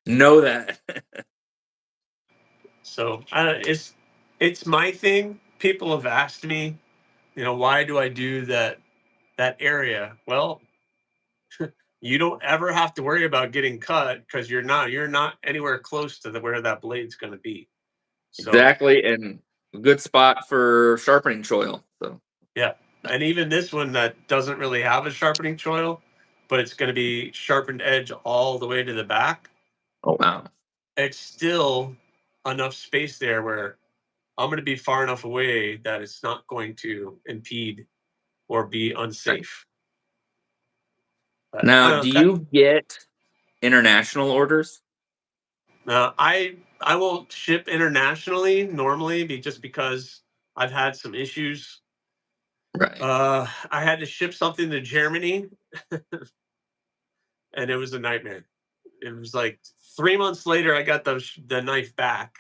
know that. So it's my thing. People have asked me, why do I do that area? Well, you don't ever have to worry about getting cut because you're not anywhere close to where that blade's going to be. So Exactly. And a good spot for sharpening choil. So yeah, and even this one that doesn't really have a sharpening choil, but it's going to be sharpened edge all the way to the back. oh wow. It's still enough space there where I'm going to be far enough away that it's not going to impede or be Right. unsafe. But I Now, don't do know that. you get international orders? I won't ship internationally normally, just because I've had some issues. Right. I had to ship something to Germany, and it was a nightmare. It was like 3 months later, I got the knife back,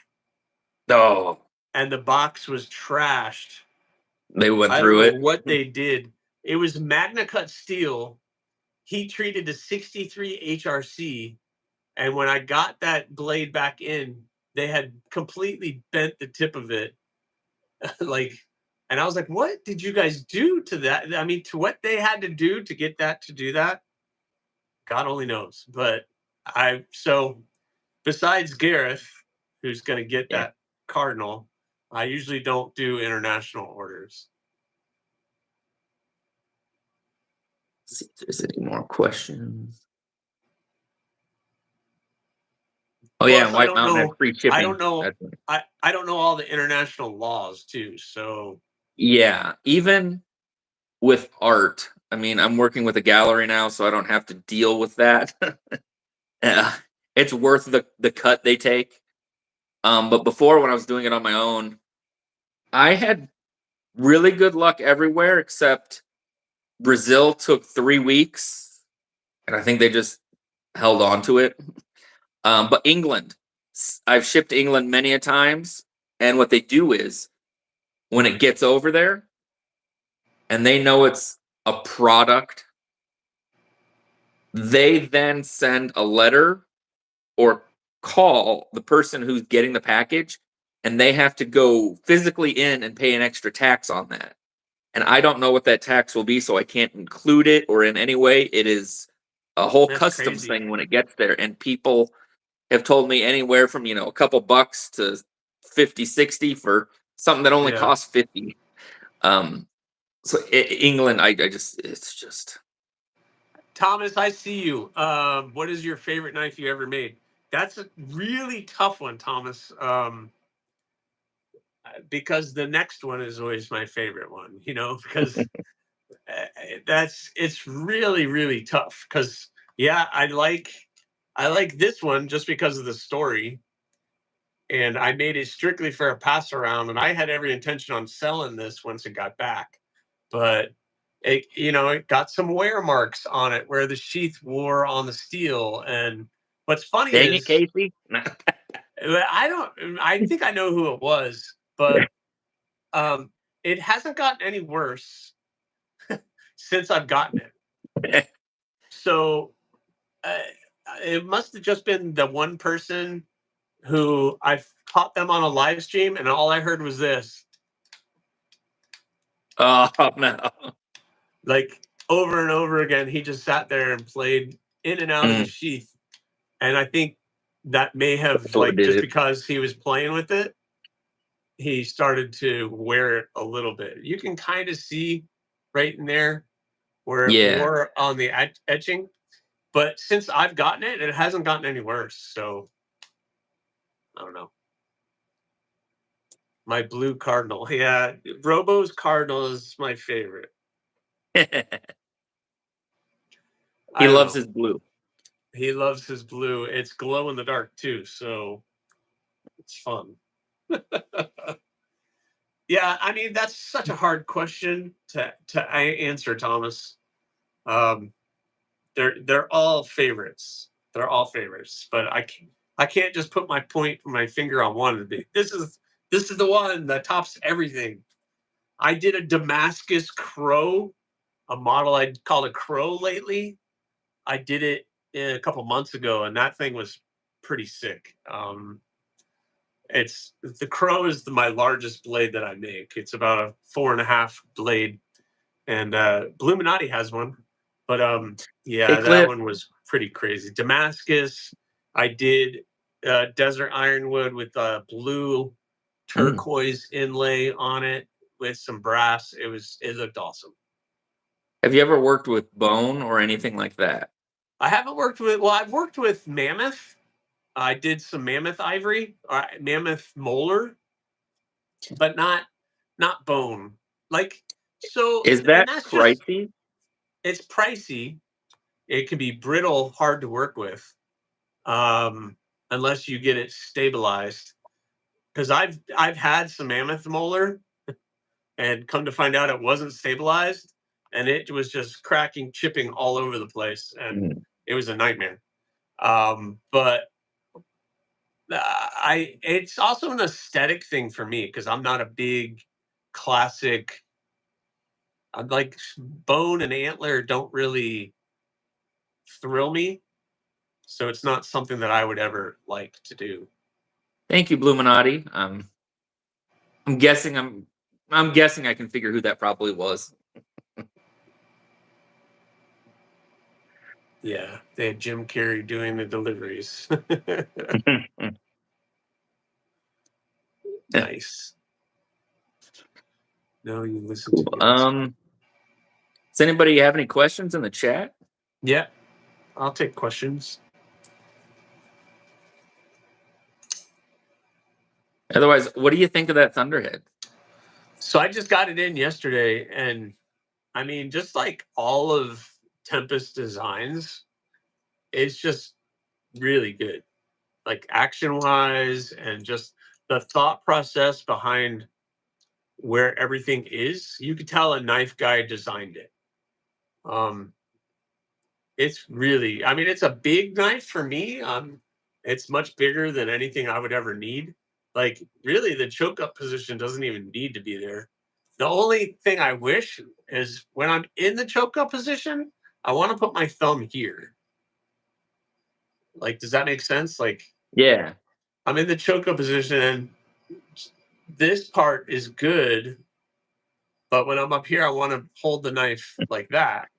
Oh, and the box was trashed. they went I don't through know it. what they did. It was Magna Cut steel, heat treated to 63 HRC. And when I got that blade back in, they had completely bent the tip of it. like, and I was like, what did you guys do to that? I mean, to what they had to do to get that to do that, God only knows. But so besides Gareth, who's going to get Yeah. that Cardinal, I usually don't do international orders. Let's see if there's any more questions. Oh yeah, Plus, and White Mountain had free I don't shipping. know, That's right. I don't know all the international laws too. So Yeah, even with art. I mean, I'm working with a gallery now, so I don't have to deal with that. Yeah, it's worth the cut they take. But before when I was doing it on my own, I had really good luck everywhere except Brazil took 3 weeks, and I think they just held on to it. But England, I've shipped to England many a times, and what they do is when it gets over there, and they know it's a product, they then send a letter or call the person who's getting the package, and they have to go physically in and pay an extra tax on that. And I don't know what that tax will be, so I can't include it or in any way. It is a whole that's customs crazy. thing when it gets there. And people have told me anywhere from, a couple bucks to 50, 60 for something that only Yeah. costs 50. So England, I just, it's just Thomas, I see you. What is your favorite knife you ever made? That's a really tough one, Thomas. Because the next one is always my favorite one, because it's really tough. Because yeah, I like this one just because of the story, and I made it strictly for a pass around, and I had every intention on selling this once it got back, but it got some wear marks on it where the sheath wore on the steel. And what's funny Dang it, is Casey. I think I know who it was, but it hasn't gotten any worse since I've gotten it. So uh, it must have just been the one person who I caught them on a live stream, and all I heard was this, Oh no. like over and over again. He just sat there and played in and out of the Mm, sheath, and I think that may have, that's what like, did just it. because he was playing with it, he started to wear it a little bit. You can kind of see right in there where it Yeah. wore on the etching. But since I've gotten it, it hasn't gotten any worse. So I don't know. My blue cardinal. Yeah, Robo's cardinal is my favorite. He I don't loves know. his blue. He loves his blue. It's glow in the dark too, so it's fun. Yeah, I mean that's such a hard question to answer, Thomas. Um, they're all favorites. They're all favorites, but I can't just put my finger on one and be this is the one that tops everything. I did a Damascus Crow, a model I'd called a Crow lately. I did it a couple months ago, and that thing was pretty sick. It's the Crow is my largest blade that I make. It's about a 4.5 blade, and Bluminati has one, but Hey yeah, that Cliff. one was pretty crazy. Damascus, I did desert ironwood with a blue Mm. turquoise inlay on it with some brass. It looked awesome. Have you ever worked with bone or anything like that? I haven't worked with, well, I've worked with mammoth. I did some mammoth ivory, mammoth molar, but not bone. Like, so, Is and that that's just, pricey? it's pricey. It can be brittle, hard to work with, um, unless you get it stabilized. Because I've had some mammoth molar, and come to find out it wasn't stabilized, and it was just cracking, chipping all over the place, and Mm. it was a nightmare. But I it's also an aesthetic thing for me because I'm not a big classic. I'm like, bone and antler don't really thrill me, so it's not something that I would ever like to do. Thank you, Bluminati. I'm guessing I'm guessing I can figure who that probably was. Yeah, they had Jim Carrey doing the deliveries. Nice. No, you listen to Cool. music. Does anybody have any questions in the chat? Yeah, I'll take questions. Otherwise, what do you think of that Thunderhead? So I just got it in yesterday, and I mean, just like all of Tempest designs, it's just really good. Like action wise, and just the thought process behind where everything is. You could tell a knife guy designed it. Um, it's really, I mean, it's a big knife for me. It's much bigger than anything I would ever need. Like, really, the choke up position doesn't even need to be there. The only thing I wish is when I'm in the choke up position, I want to put my thumb here. Like, does that make sense? Like, Yeah. I'm in the choke up position, and this part is good, but when I'm up here, I want to hold the knife like that,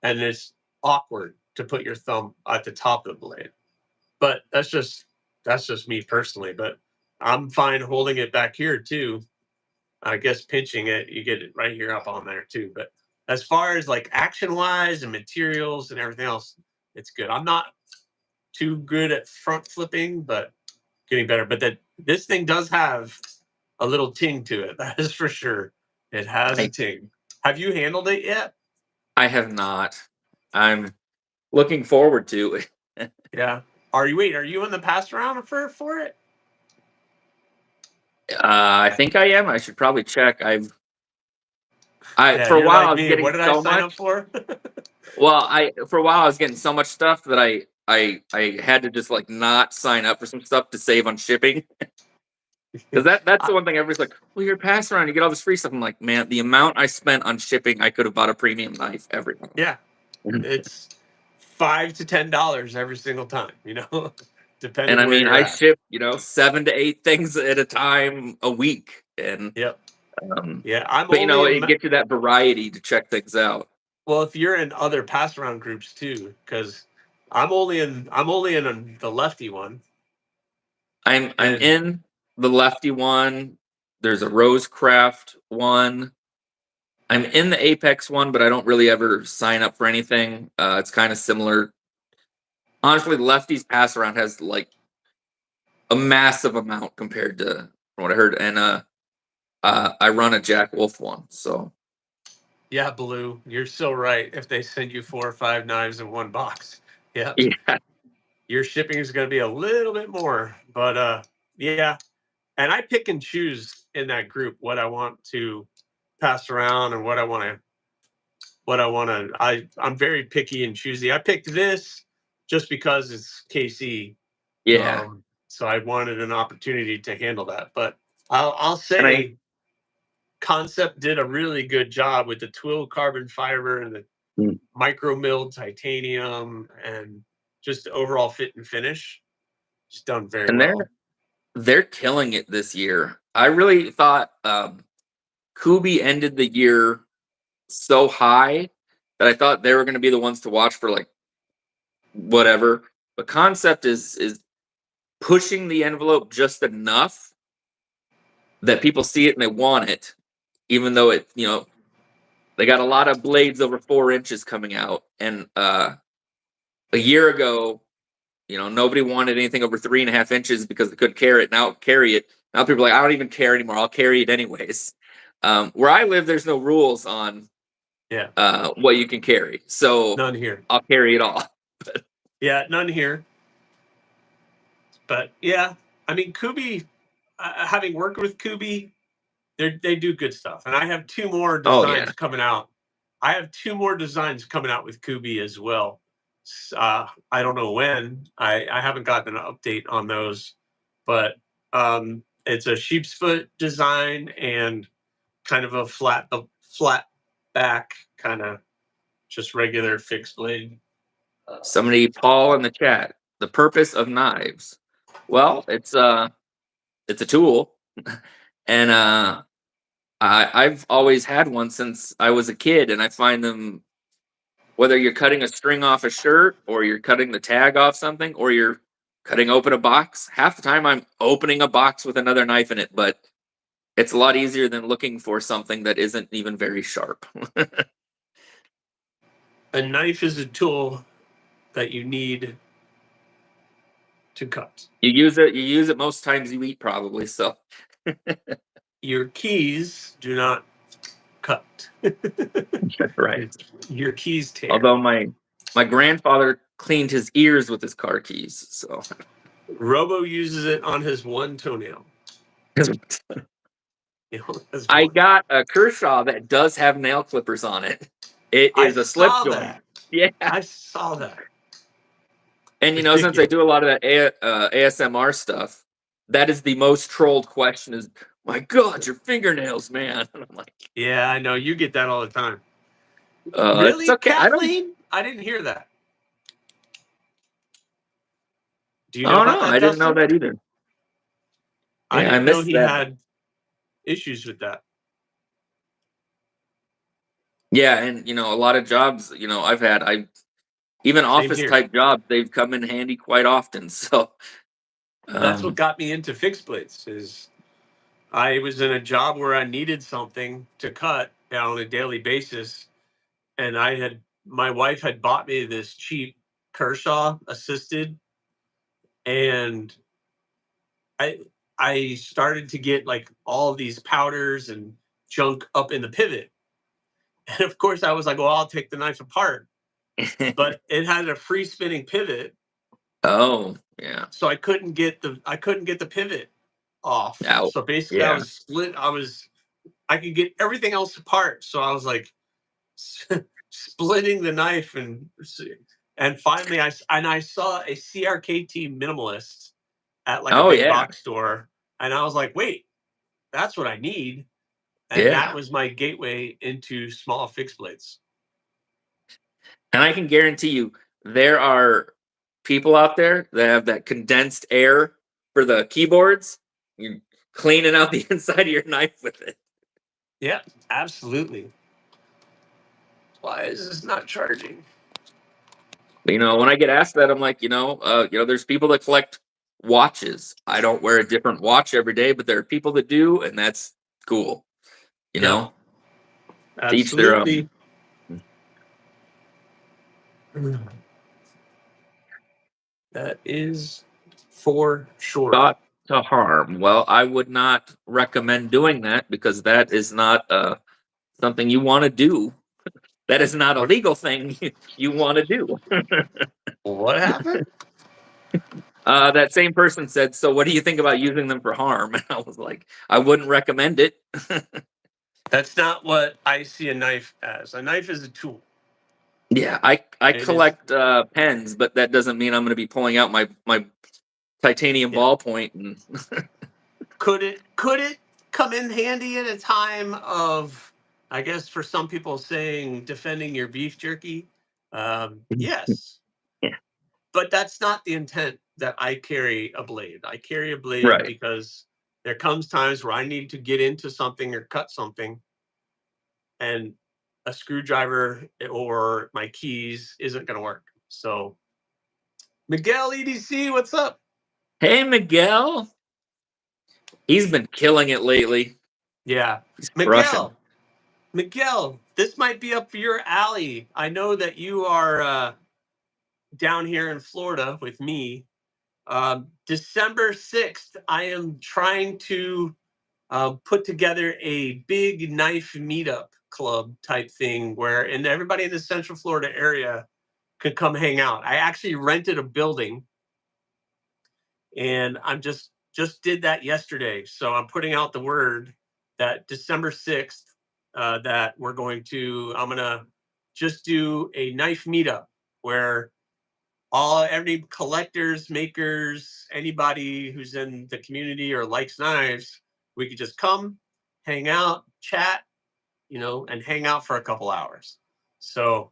and it's awkward to put your thumb at the top of the blade. But that's just me personally. But I'm fine holding it back here too. I guess pinching it, you get it right here up on there too. But as far as like action wise and materials and everything else, it's good. I'm not too good at front flipping, but getting better. But this thing does have a little ting to it. That is for sure. It has a ting. Have you handled it yet? I have not. I'm looking forward to it. Yeah. Are you in the pass around for it? I think I am. I should probably check. Yeah, For a you're while I like was me. getting What did I so sign up much. for? Well, for a while I was getting so much stuff that I had to just like not sign up for some stuff to save on shipping. Because that's the one thing everybody's like, well, you're passing around, you get all this free stuff. I'm like, man, the amount I spent on shipping, I could have bought a premium knife every month. Yeah, it's $5 to $10 every single time. And Depending I where mean, you're I at. ship 7 to 8 things at a time a week, and Yep. um, Yeah, I'm but only it gets you that variety to check things out. well, if you're in other pass around groups too, because I'm only in the lefty one, I'm and in the lefty one. There's a Rosecraft one. I'm in the Apex one, but I don't really ever sign up for anything. It's kind of similar. Honestly, the lefties pass around has like a massive amount compared to what I heard, and I run a Jack Wolf one, so yeah, Blue, you're so right. If they send you 4 or 5 knives in one box, yeah, yeah, your shipping is going to be a little bit more. But yeah, and I pick and choose in that group what I want to pass around and I'm very picky and choosy. I picked this just because it's KC. yeah, So I wanted an opportunity to handle that. But I'll and I say Concept did a really good job with the twill carbon fiber and the mm, micro milled titanium and just the overall fit and finish. It's done very and well. they're killing it this year. I really thought Kubi ended the year so high that I thought they were going to be the ones to watch for like whatever. But Concept is pushing the envelope just enough that people see it and they want it, even though they got a lot of blades over 4 inches coming out. And a year ago, nobody wanted anything over 3.5 inches because they couldn't carry it. Now people are like, I don't even care anymore. I'll carry it anyways. Where I live, there's no rules on Yeah, what you can carry, so none here. I'll carry it all. Yeah, none here. But yeah, I mean, Kubi, having worked with Kubi, they do good stuff. And I have 2 more Oh yeah, designs coming out. I have 2 more designs coming out with Kubi as well. I don't know when. I haven't gotten an update on those, but it's a sheep's foot design and kind of a flat back, kind of just regular fixed blade. somebody, Paul in the chat. The purpose of knives. Well, it's a tool, and I've always had one since I was a kid, and I find them, whether you're cutting a string off a shirt or you're cutting the tag off something or you're cutting open a box. Half the time I'm opening a box with another knife in it, but it's a lot easier than looking for something that isn't even very sharp. A knife is a tool that you need to cut. You use it most times you eat, probably, so Your keys do not cut. right. Your keys tear. Although my grandfather cleaned his ears with his car keys, so Robo uses it on his one toenail. That's I one. got a Kershaw that does have nail clippers on it. It I is a slip saw joint. that. Yeah. I saw that. And since I do a lot of that ASMR stuff, that is the most trolled question is, my God, your fingernails, man. And I'm like, Yeah, I know. You get that all the time. it's Really, okay. Kathleen? I didn't hear that. Do you know Oh about no, that, I didn't know Justin? that either. I Yeah, I didn't know missed he that. had issues with that. Yeah, and a lot of jobs, I've had, even Same office here. type jobs, they've come in handy quite often. So, That's what um, got me into fixed blades. Is I was in a job where I needed something to cut on a daily basis, and my wife had bought me this cheap Kershaw assisted, and I I started to get like all these powders and junk up in the pivot. And of course I was like, well, I'll take the knife apart. But it had a free spinning pivot, Oh, yeah. so I couldn't get the pivot off. Ow. So basically I Yeah. was split. I could get everything else apart. So I was like splitting the knife, and finally I saw a CRKT minimalist at like a Oh, big yeah. box store, and I was like, wait, that's what I need. And that Yeah. was my gateway into small fixed blades. And I can guarantee you, there are people out there that have that condensed air for the keyboards. You're cleaning out the inside of your knife with it. Yeah, absolutely. Why is this not charging? When I get asked that, I'm like, there's people that collect watches. I don't wear a different watch every day, but there are people that do, and that's cool. You Yep, know, to each their own. absolutely. That is for sure. Thought to harm. Well, I would not recommend doing that because that is not something you want to do. That is not a What legal thing you want to do. what happened? That same person said, "So, what do you think about using them for harm?" And I was like, "I wouldn't recommend it." That's not what I see a knife as. A knife is a tool. Yeah, I It is. collect pens, but that doesn't mean I'm going to be pulling out my titanium Yeah. ballpoint and Could it come in handy at a time of, I guess, for some people saying defending your beef jerky? Yes, yeah, but that's not the intent that I carry a blade. I carry a blade right. because there comes times where I need to get into something or cut something, and a screwdriver or my keys isn't going to work. So, Miguel EDC, what's up? Hey, Miguel, he's been killing it lately. Yeah, He's crushing. Miguel. Miguel, this might be up your alley. I know that you are down here in Florida with me. December 6th, I am trying to put together a big knife meetup club type thing and everybody in the Central Florida area could come hang out. I actually rented a building, and I'm just did that yesterday. So I'm putting out the word that December 6th, that I'm gonna just do a knife meetup where every collectors, makers, anybody who's in the community or likes knives, we could just come, hang out, chat, and hang out for a couple hours. So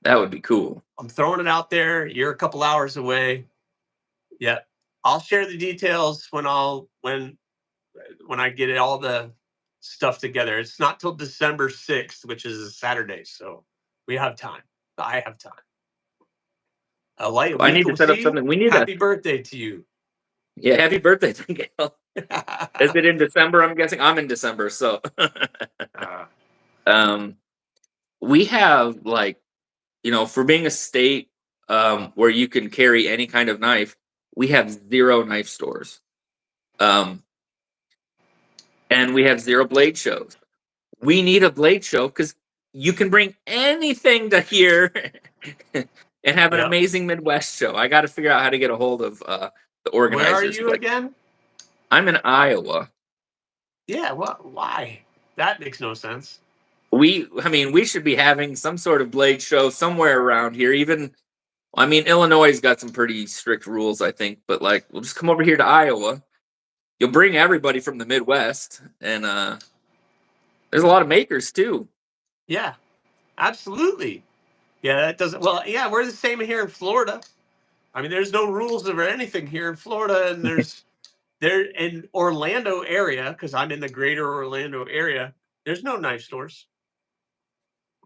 That would be cool. I'm throwing it out there. You're a couple hours away. Yeah. I'll share the details when I get all the stuff together. It's not till December 6th, which is a Saturday, so we have time. I have time. A light I week. need to We'll set up see. something. We need to. Happy birthday to you. Yeah, happy birthday, Miguel. Is it in December? I'm guessing I'm in December, so uh, um, we have for being a state where you can carry any kind of knife, we have zero knife stores. Um, and we have zero blade shows. We need a blade show because you can bring anything to here and have an yep. amazing Midwest show. I got to figure out how to get a hold of the Where are organizers. you again? I'm in Iowa. Yeah. What? Why? That makes no sense. We should be having some sort of blade show somewhere around here. Even, Illinois has got some pretty strict rules, I think. But we'll just come over here to Iowa. You'll bring everybody from the Midwest, and there's a lot of makers too. Yeah. Absolutely. Yeah. That doesn't. Well, yeah. We're the same here in Florida. I mean, there's no rules over anything here in Florida, and there in Orlando area, because I'm in the greater Orlando area. There's no knife stores.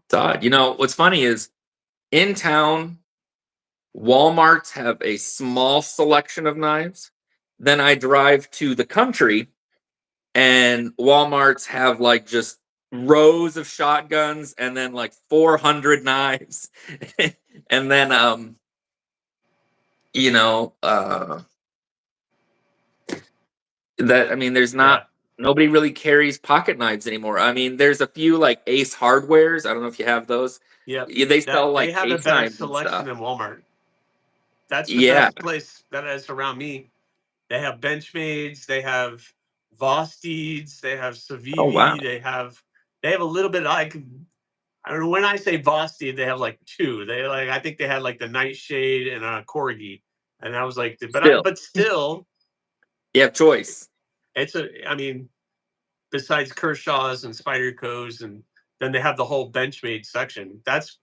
It's odd. What's funny is in town, Walmarts have a small selection of knives. Then I drive to the country, and Walmarts have just rows of shotguns and then like 400 knives. And then you know, that I mean there's Yeah. not nobody really carries pocket knives anymore. I mean, there's a few like Ace Hardwares. I don't know if you have those. Yep. They sell That they like have a case better knives and selection stuff. than Walmart. That's the Yeah. best place that is around me. They have Benchmades, they have Vosteeds, they have Oh wow. Civivi, they have a little bit like I don't know when I say Vosteed, they have like two. They like I think they had like the Nightshade and a Corgi. And I was like, Still, but still, you have choice. it's I mean, besides Kershaw's and Spyderco's, and then they have the whole Benchmade section. That's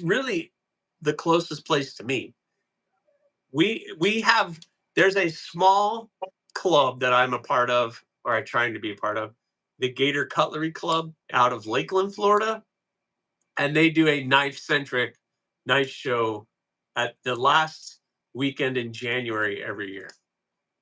really the closest place to me. We have there's a small club that I'm a part of, or I'm trying to be a part of, the Gator Cutlery Club out of Lakeland, Florida, and they do a knife centric knife show at the last weekend in January every year.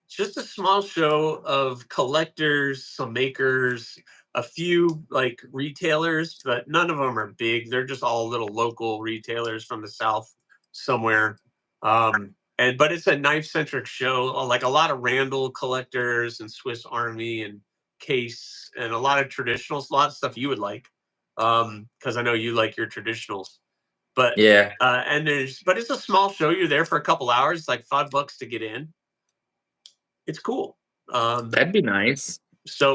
Just a small show of collectors, some makers, a few like retailers, but none of them are big. They're just all little local retailers from the South somewhere. But it's a knife centric show, like a lot of Randall collectors and Swiss Army and Case and a lot of traditionals, a lot of stuff you would like. Because I know you like your traditionals. But Yeah, but it's a small show. You're there for a couple hours, it's like $5 to get in. It's cool. Um, that'd be nice.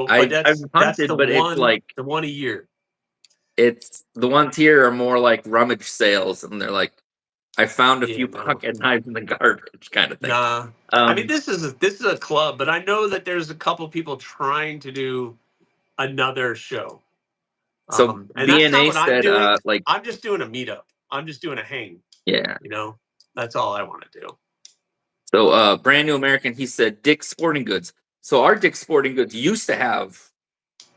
but I've that's hunted, but it's like the one a year. it's the ones here are more like rummage sales, and they're like, I found a Yeah, few no, pocket knives in the garbage, kind of thing. nah. I mean, Um, this is a club, but I know that there's a couple people trying to do another show. so And that's not BNA what I'm said, doing. like, I'm just doing a meetup. I'm just doing a hang. yeah. You know, that's all I want to do. So, brand new American, he said Dick's Sporting Goods. So our Dick's Sporting Goods used to have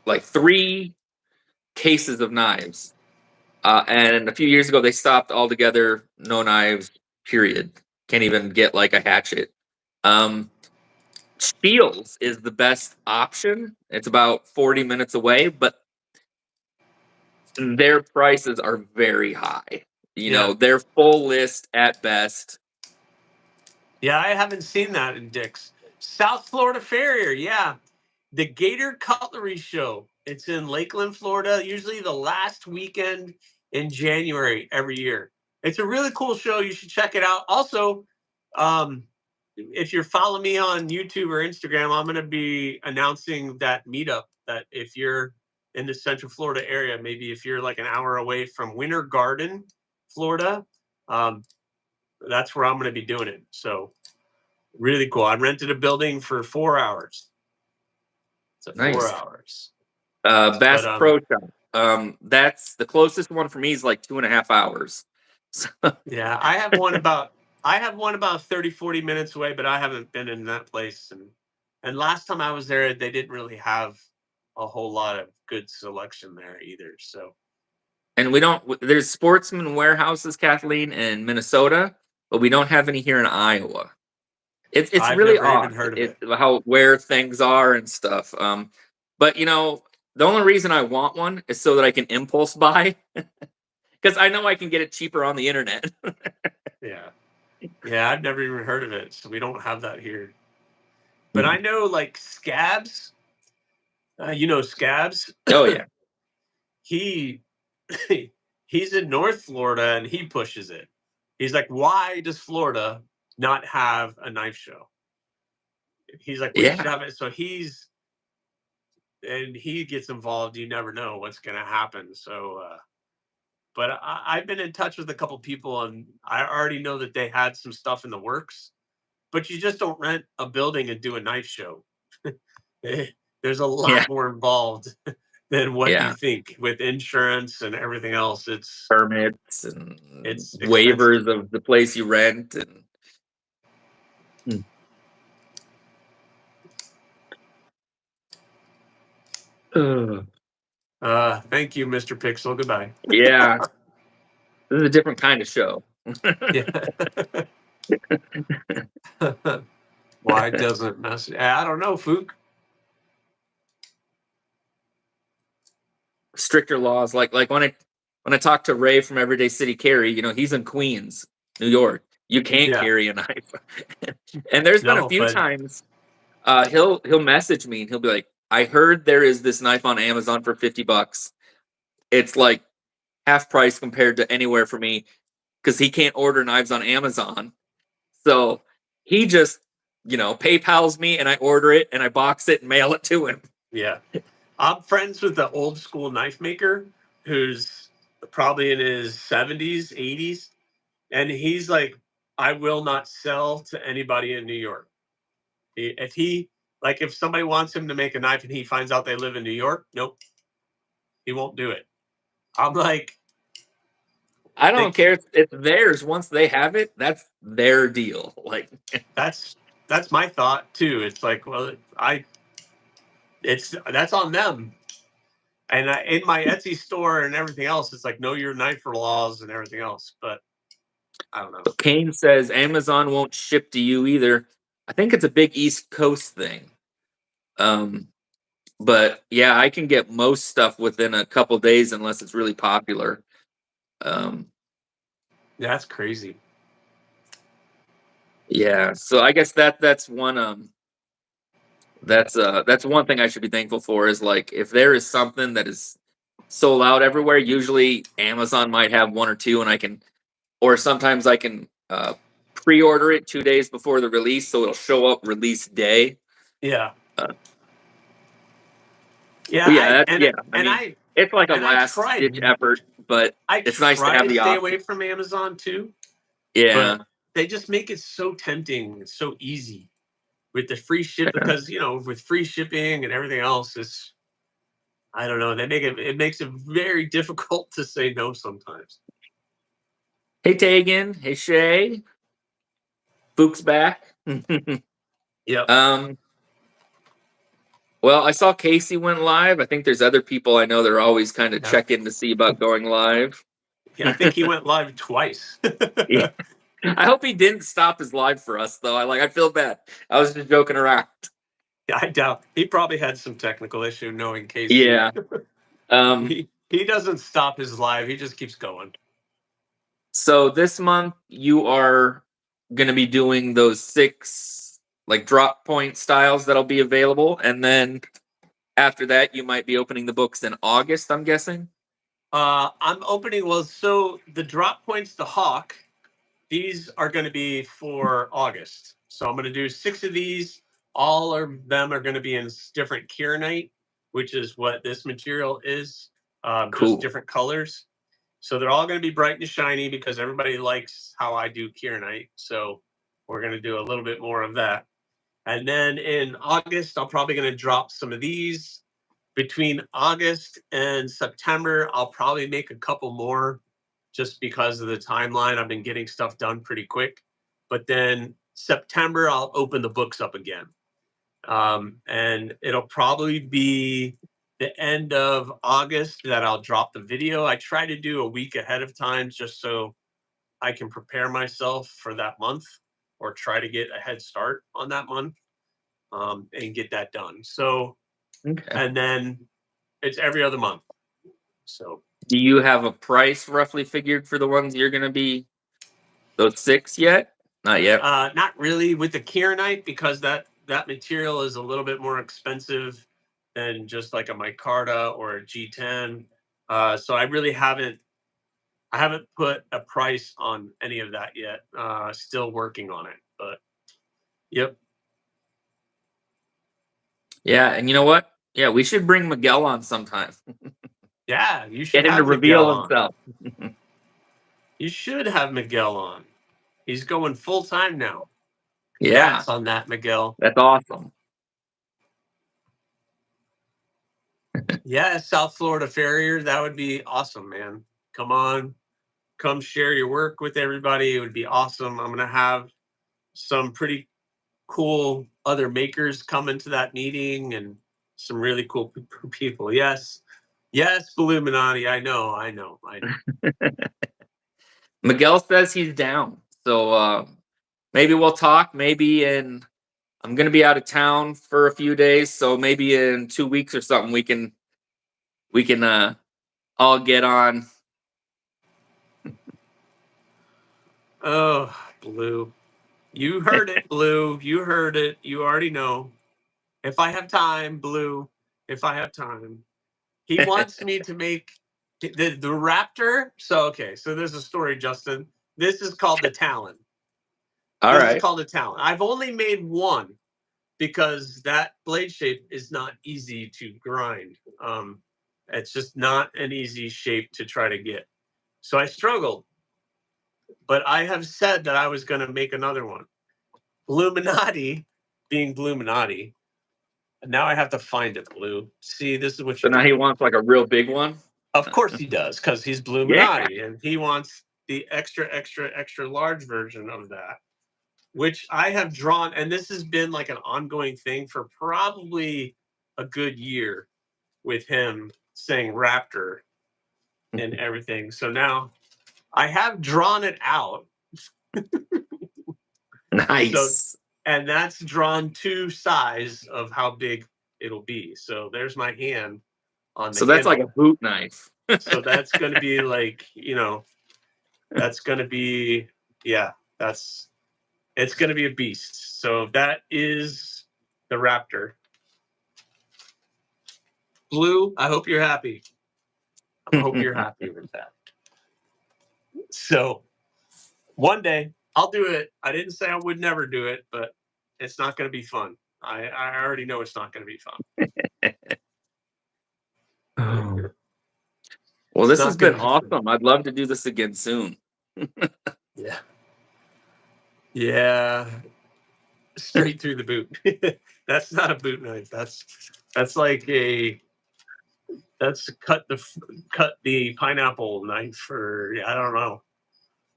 like 3 cases of knives, and a few years ago they stopped altogether. No knives, period. Can't even get like a hatchet. Um, Spiels is the best option. It's about 40 minutes away, but their prices are very high. You Yeah. know, they're full list at best. Yeah, I haven't seen that in Dick's. South Florida Farrier, yeah. The Gator Cutlery Show. It's in Lakeland, Florida, usually the last weekend in January every year. It's a really cool show. You should check it out. Also, um, if you're following me on YouTube or Instagram, I'm going to be announcing that meetup that if you're in the Central Florida area, maybe if you're like an hour away from Winter Garden, Florida, um, that's where I'm going to be doing it. So really cool. I rented a building for 4 hours. It's a four Nice. hours. But Bass Pro Shop. That's the closest one for me is like 2.5 hours. So, yeah, I have one about 30, 40 minutes away, but I haven't been in that place. And last time I was there, they didn't really have a whole lot of good selection there either. So and we don't. There's Sportsman warehouses, Kathleen, in Minnesota, but we don't have any here in Iowa. It's I've really never even odd. heard of it. How where things are and stuff. But you know, the only reason I want one is so that I can impulse buy because I know I can get it cheaper on the internet. Yeah. Yeah, I've never even heard of it. So we don't have that here. But I know like Scabs, Scabs. Oh yeah, he he's in North Florida and he pushes it. He's like, why does Florida not have a knife show? He's like, we should yeah. have it. So he gets involved. You never know what's going to happen. So, but I've been in touch with a couple people and I already know that they had some stuff in the works, but you just don't rent a building and do a knife show. There's a Yeah, lot more involved than what you yeah. think with insurance and everything else. Permits and It's expensive. waivers of the place you rent and. Hmm. Ugh. Thank you, Mr. Pixel. Goodbye. Yeah, this is a different kind of show. Yeah. Why doesn't mess? I don't know, Fook. stricter laws. Like when I talk to Ray from Everyday City Carry, he's in Queens, New York. You can't Yeah. carry a knife. And there's been a No, few but times he'll message me and he'll be like, I heard there is this knife on Amazon for $50. It's like half price compared to anywhere for me because he can't order knives on Amazon. So he just, PayPal's me and I order it and I box it and mail it to him. yeah. I'm friends with the old school knife maker who's probably in his 70s, 80s. And he's like, I will not sell to anybody in New York. If somebody wants him to make a knife and he finds out they live in New York, nope, he won't do it. I'm like, I they, don't care. It's theirs. Once they have it, that's their deal. Like, that's my thought too. It's like, well, that's on them. And in my Etsy store and everything else, it's like know your knife for laws and everything else. But I don't know. Kane says Amazon won't ship to you either. I think it's a big East Coast thing. But yeah, I can get most stuff within a couple days unless it's really popular. That's crazy. Yeah, so I guess that's one that's one thing I should be thankful for is like if there is something that is sold out everywhere, usually Amazon might have one or two and or sometimes I can pre-order it 2 days before the release so it'll show up release day. Yeah. Uh, Yeah. but yeah, I And mean, it's like a I last ditch effort, but I it's nice to try have to the stay away option. from Amazon too, Yeah. but they just make it so tempting. It's so easy with the free ship because with free shipping and everything else, it's I don't know. It makes it very difficult to say no sometimes. Hey Tegan, hey Shay, Fook's back. Yep. um, well, I saw Casey went live. I think there's other people I know that are always kind of Yeah. checking to see about going live. Yeah. I think he went live twice. Yeah. I hope he didn't stop his live for us though. I feel bad. I was just joking around. I doubt he probably had some technical issue knowing Casey. Yeah. Um, He doesn't stop his live. He just keeps going. so this month you are gonna be doing those 6 like drop point styles that'll be available, and then after that you might be opening the books in August, I'm guessing. I'm opening. Well, so the drop points, the Hawk, these are going to be for August. So I'm going to do 6 of these. All of them are going to be in different kieranite, which is what this material is, just Cool. different colors. So they're all going to be bright and shiny because everybody likes how I do kieranite. So we're going to do a little bit more of that. And then in August, I'm probably going to drop some of these. Between August and September, I'll probably make a couple more just because of the timeline. I've been getting stuff done pretty quick. But then September, I'll open the books up again. And it'll probably be the end of August that I'll drop the video. I try to do a week ahead of time just so I can prepare myself for that month or try to get a head start on that month and get that done. So, Okay. and then it's every other month. So, Do you have a price roughly figured for the ones you're gonna be those 6 yet? Not yet. not really with the kieranite because that material is a little bit more expensive than just like a micarta or a G10. So I haven't put a price on any of that yet. Still working on it, but yep. Yeah, and you know what? Yeah, we should bring Miguel on sometime. Yeah, you should Get him to have Miguel reveal on. himself. You should have Miguel on. He's going full time now. Yeah, Congrats on that, Miguel. that's awesome. Yeah, South Florida Farrier, that would be awesome, man. Come on, come share your work with everybody. It would be awesome. I'm gonna have some pretty cool other makers come into that meeting and some really cool people. Yes, yes, Illuminati. I know, I know, I know. Miguel says he's down. So maybe we'll talk. I'm gonna be out of town for a few days, so maybe in 2 weeks or something we can I'll get on. Oh, Blue. You heard it, Blue. You heard it. You already know. If I have time, Blue. If I have time. He wants me to make the Raptor. So there's a story, Justin. This is called the Talon. All This is right. called a Talon. I've only made one because that blade shape is not easy to grind. It's just not an easy shape to try to get. So I struggled. But I have said that I was going to make another one. Illuminati being Bluminati. Now I have to find it, Blue. See, this is what So you're now doing. he wants like a real big one. Of course he does, because he's Bluminati, and he wants the extra, extra, extra large version of that, which I have drawn, and this has been like an ongoing thing for probably a good year with him saying Raptor and everything. So now I have drawn it out. So, Nice. and that's drawn to size of how big it'll be. So there's my hand on the So that's like a handle. boot knife. So that's going to be like, that's going to be, yeah, it's going to be a beast. So that is the Raptor. Blue, I hope you're happy. I hope you're happy with that. So one day I'll do it. I didn't say I would never do it, but it's not going to be fun. I already know it's not going to be fun. Oh. Well, It's this has not going been to be fun. awesome. I'd love to do this again soon. Yeah. Yeah. Straight through the boot. That's not a boot knife. That's like that's cut the pineapple knife, or I don't know.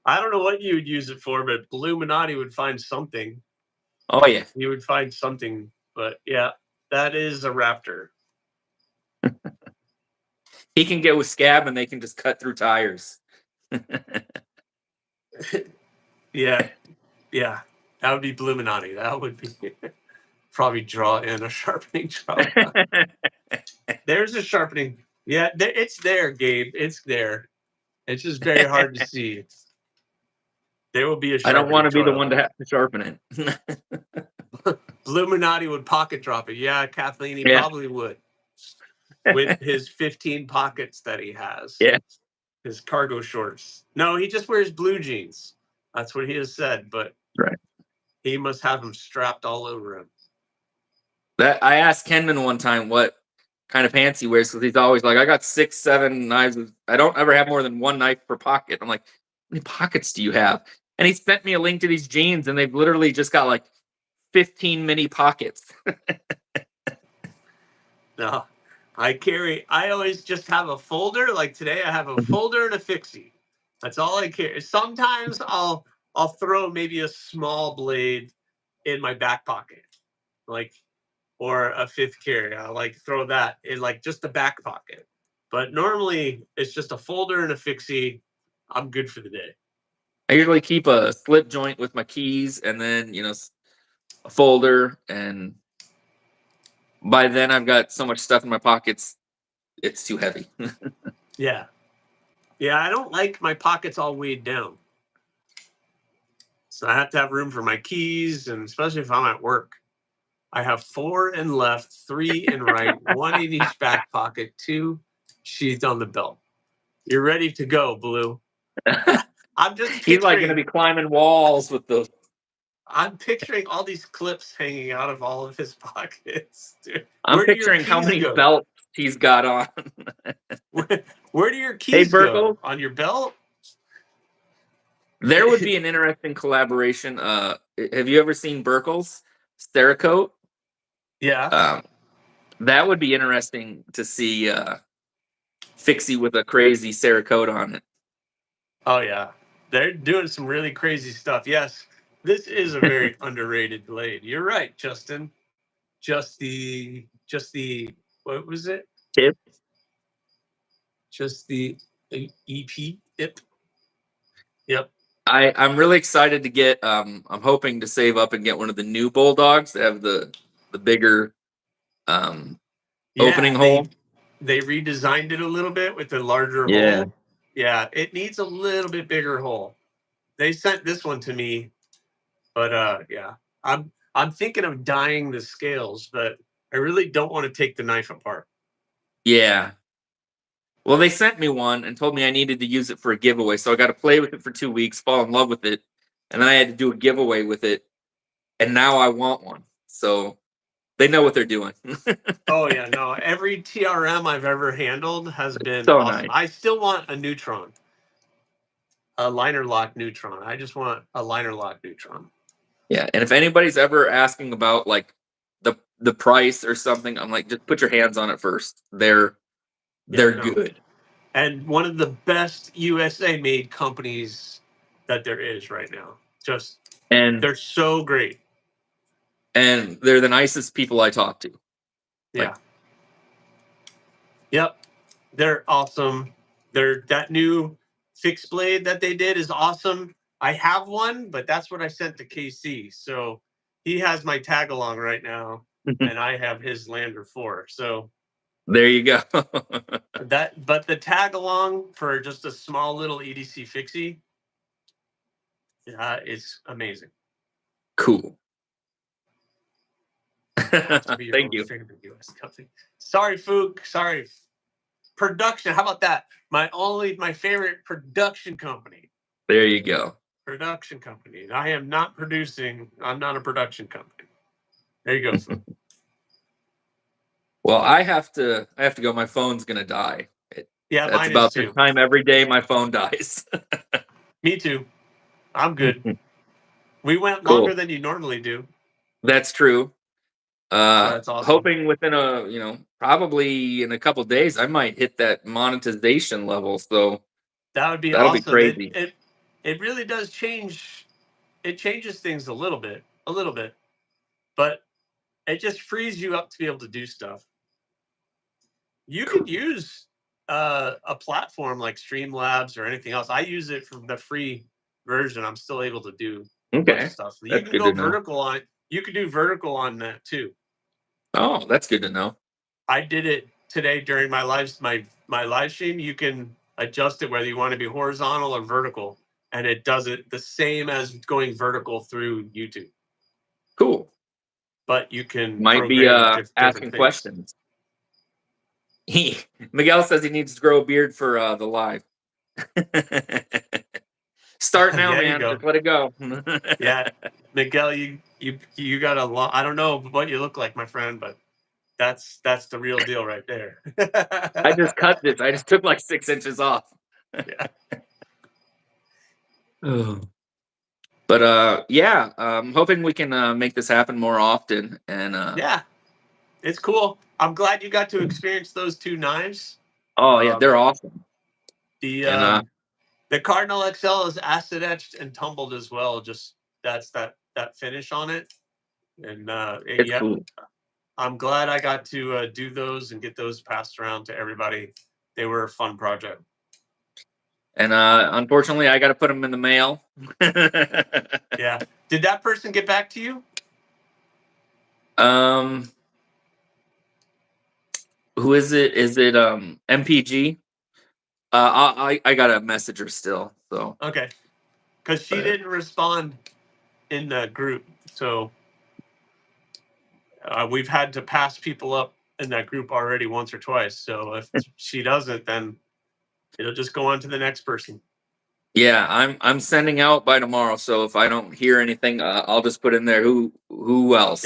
I don't know what you would use it for, but Illuminati would find something. Oh yeah. He would find something. But yeah, that is a Raptor. He can get with Scab and they can just cut through tires. Yeah, yeah. That would be Illuminati. That would be probably draw in a sharpening draw. There's a sharpening. Yeah, it's there, Gabe. It's there. It's just very hard to see. There will be a I don't want sharpening to be the draw. one to have to sharpen it. Illuminati would pocket drop it. Yeah, Kathleen, he Yeah. probably would. With his 15 pockets that he has. Yeah. His cargo shorts. No, he just wears blue jeans. That's what he has said, but Right. he must have them strapped all over him. That I asked Kenman one time what kind of pants he wears because he's always like, I got 6, 7 knives. I don't ever have more than one knife per pocket. I'm like, how many pockets do you have? And he sent me a link to these jeans, and they've literally just got like 15 mini pockets. No, I always just have a folder. Like today, I have a folder and a fixie. That's all I carry. Sometimes I'll throw maybe a small blade in my back pocket, like, or a fifth carry. I'll like throw that in like just the back pocket. But normally it's just a folder and a fixie. I'm good for the day. I usually keep a slip joint with my keys, and then a folder, and by then I've got so much stuff in my pockets, it's too heavy. Yeah. Yeah, I don't like my pockets all weighed down. So I have to have room for my keys, and especially if I'm at work. I have 4 in left, 3 in right, 1 in each back pocket, 2 sheathed on the belt. You're ready to go, Blue. I'm just He's like going to picturing be climbing walls with those. I'm picturing all these clips hanging out of all of his pockets. Dude, I'm where do your picturing how keys many go? belts he's got on. Where do your Hey, keys go? Burkle. On your belt? There would be an interesting collaboration. Have you ever seen Burkle's Cerakote? Yeah. That would be interesting to see Fixie with a crazy Cerakote on it. Oh yeah. They're doing some really crazy stuff. Yes. This is a very underrated blade. You're right, Justin. Just the what was it? Tip. Just the EP tip. Yep. I'm really excited to get. I'm hoping to save up and get one of the new Bulldogs that have the bigger Yeah, opening hole. they redesigned it a little bit with the larger Yeah. hole. Yeah, it needs a little bit bigger hole. They sent this one to me, but yeah, I'm thinking of dyeing the scales, but I really don't want to take the knife apart. Yeah. Well, they sent me one and told me I needed to use it for a giveaway. So I got to play with it for 2 weeks, fall in love with it, and then I had to do a giveaway with it. And now I want one. So they know what they're doing. Oh yeah, no. Every TRM I've ever handled has been So awesome. nice. I still want a neutron, a liner lock neutron. I just want a liner lock neutron. Yeah. And if anybody's ever asking about like the price or something, I'm like, just put your hands on it first. They're Yeah, no. good. And one of the best USA made companies that there is right now. Just And they're so great. and they're the nicest people I talk to. Yeah. Like, Yep. They're awesome. That new fixed blade that they did is awesome. I have one, but that's what I sent to KC. So he has my tag along right now, and I have his Lander 4. So there you go. but the tag along for just a small little EDC fixie, is amazing. Cool. Has to be your Thank most you. favorite US company. Sorry, Fook. Sorry. Production. How about that? My favorite production company. There you go. Production company. I am not producing. I'm not a production company. There you go, Fook. Well, I have to go. My phone's gonna die. Yeah, That's mine is about this too. time every day my phone dies. Me too. I'm good. We went longer Cool. than you normally do. That's true. So that's awesome. Hoping within probably in a couple days I might hit that monetization level. So That would be that'll be awesome. crazy. It really does change. It changes things a little bit, but it just frees you up to be able to do stuff. You Cool. could use a platform like Streamlabs or anything else. I use it from the free version. I'm still able to do a bunch of Okay. stuff. You That's can good go to know. vertical on. You could do vertical on that too. Oh, that's good to know. I did it today during my live stream. You can adjust it whether you want to be horizontal or vertical, and it does it the same as going vertical through YouTube. Cool. But you can Might be program different asking things. questions. Miguel says he needs to grow a beard for the live. Start now, Yeah, you man. go. Just let it go. Yeah, Miguel, you got a lot. I don't know what you look like, my friend, but that's the real deal right there. I just cut this. I just took like 6 inches off. Yeah. But yeah, I'm hoping we can make this happen more often. And Yeah, it's cool. I'm glad you got to experience those two knives. oh yeah, Um, they're awesome. the And um, the Cardinal XL is acid etched and tumbled as well. Just that's that finish on it, and it's yep. cool. I'm glad I got to do those and get those passed around to everybody. They were a fun project. And unfortunately, I got to put them in the mail. Yeah. Did that person get back to you? um, who is it? Is it MPG? I got a messenger still. So, Okay. Because she but didn't respond in the group. So we've had to pass people up in that group already once or twice. So if she doesn't, then it'll just go on to the next person. yeah, I'm sending out by tomorrow. So if I don't hear anything, I'll just put in there who Yeah. else,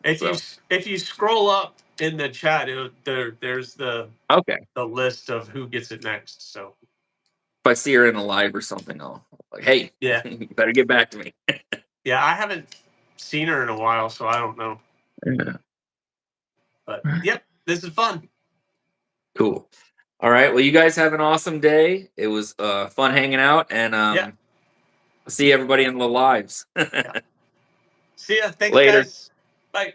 If you So if you scroll up in the chat, there's okay. the list of who gets it next. So If I see her in a live or something, I'll like, hey, yeah, you better get back to me. yeah. I haven't seen her in a while, so I don't know. Yeah. But yep, this is fun. Cool. All right. Well, you guys have an awesome day. It was fun hanging out, and Yeah. see everybody in the lives. Yeah. See ya. Thanks, Later. guys. Bye.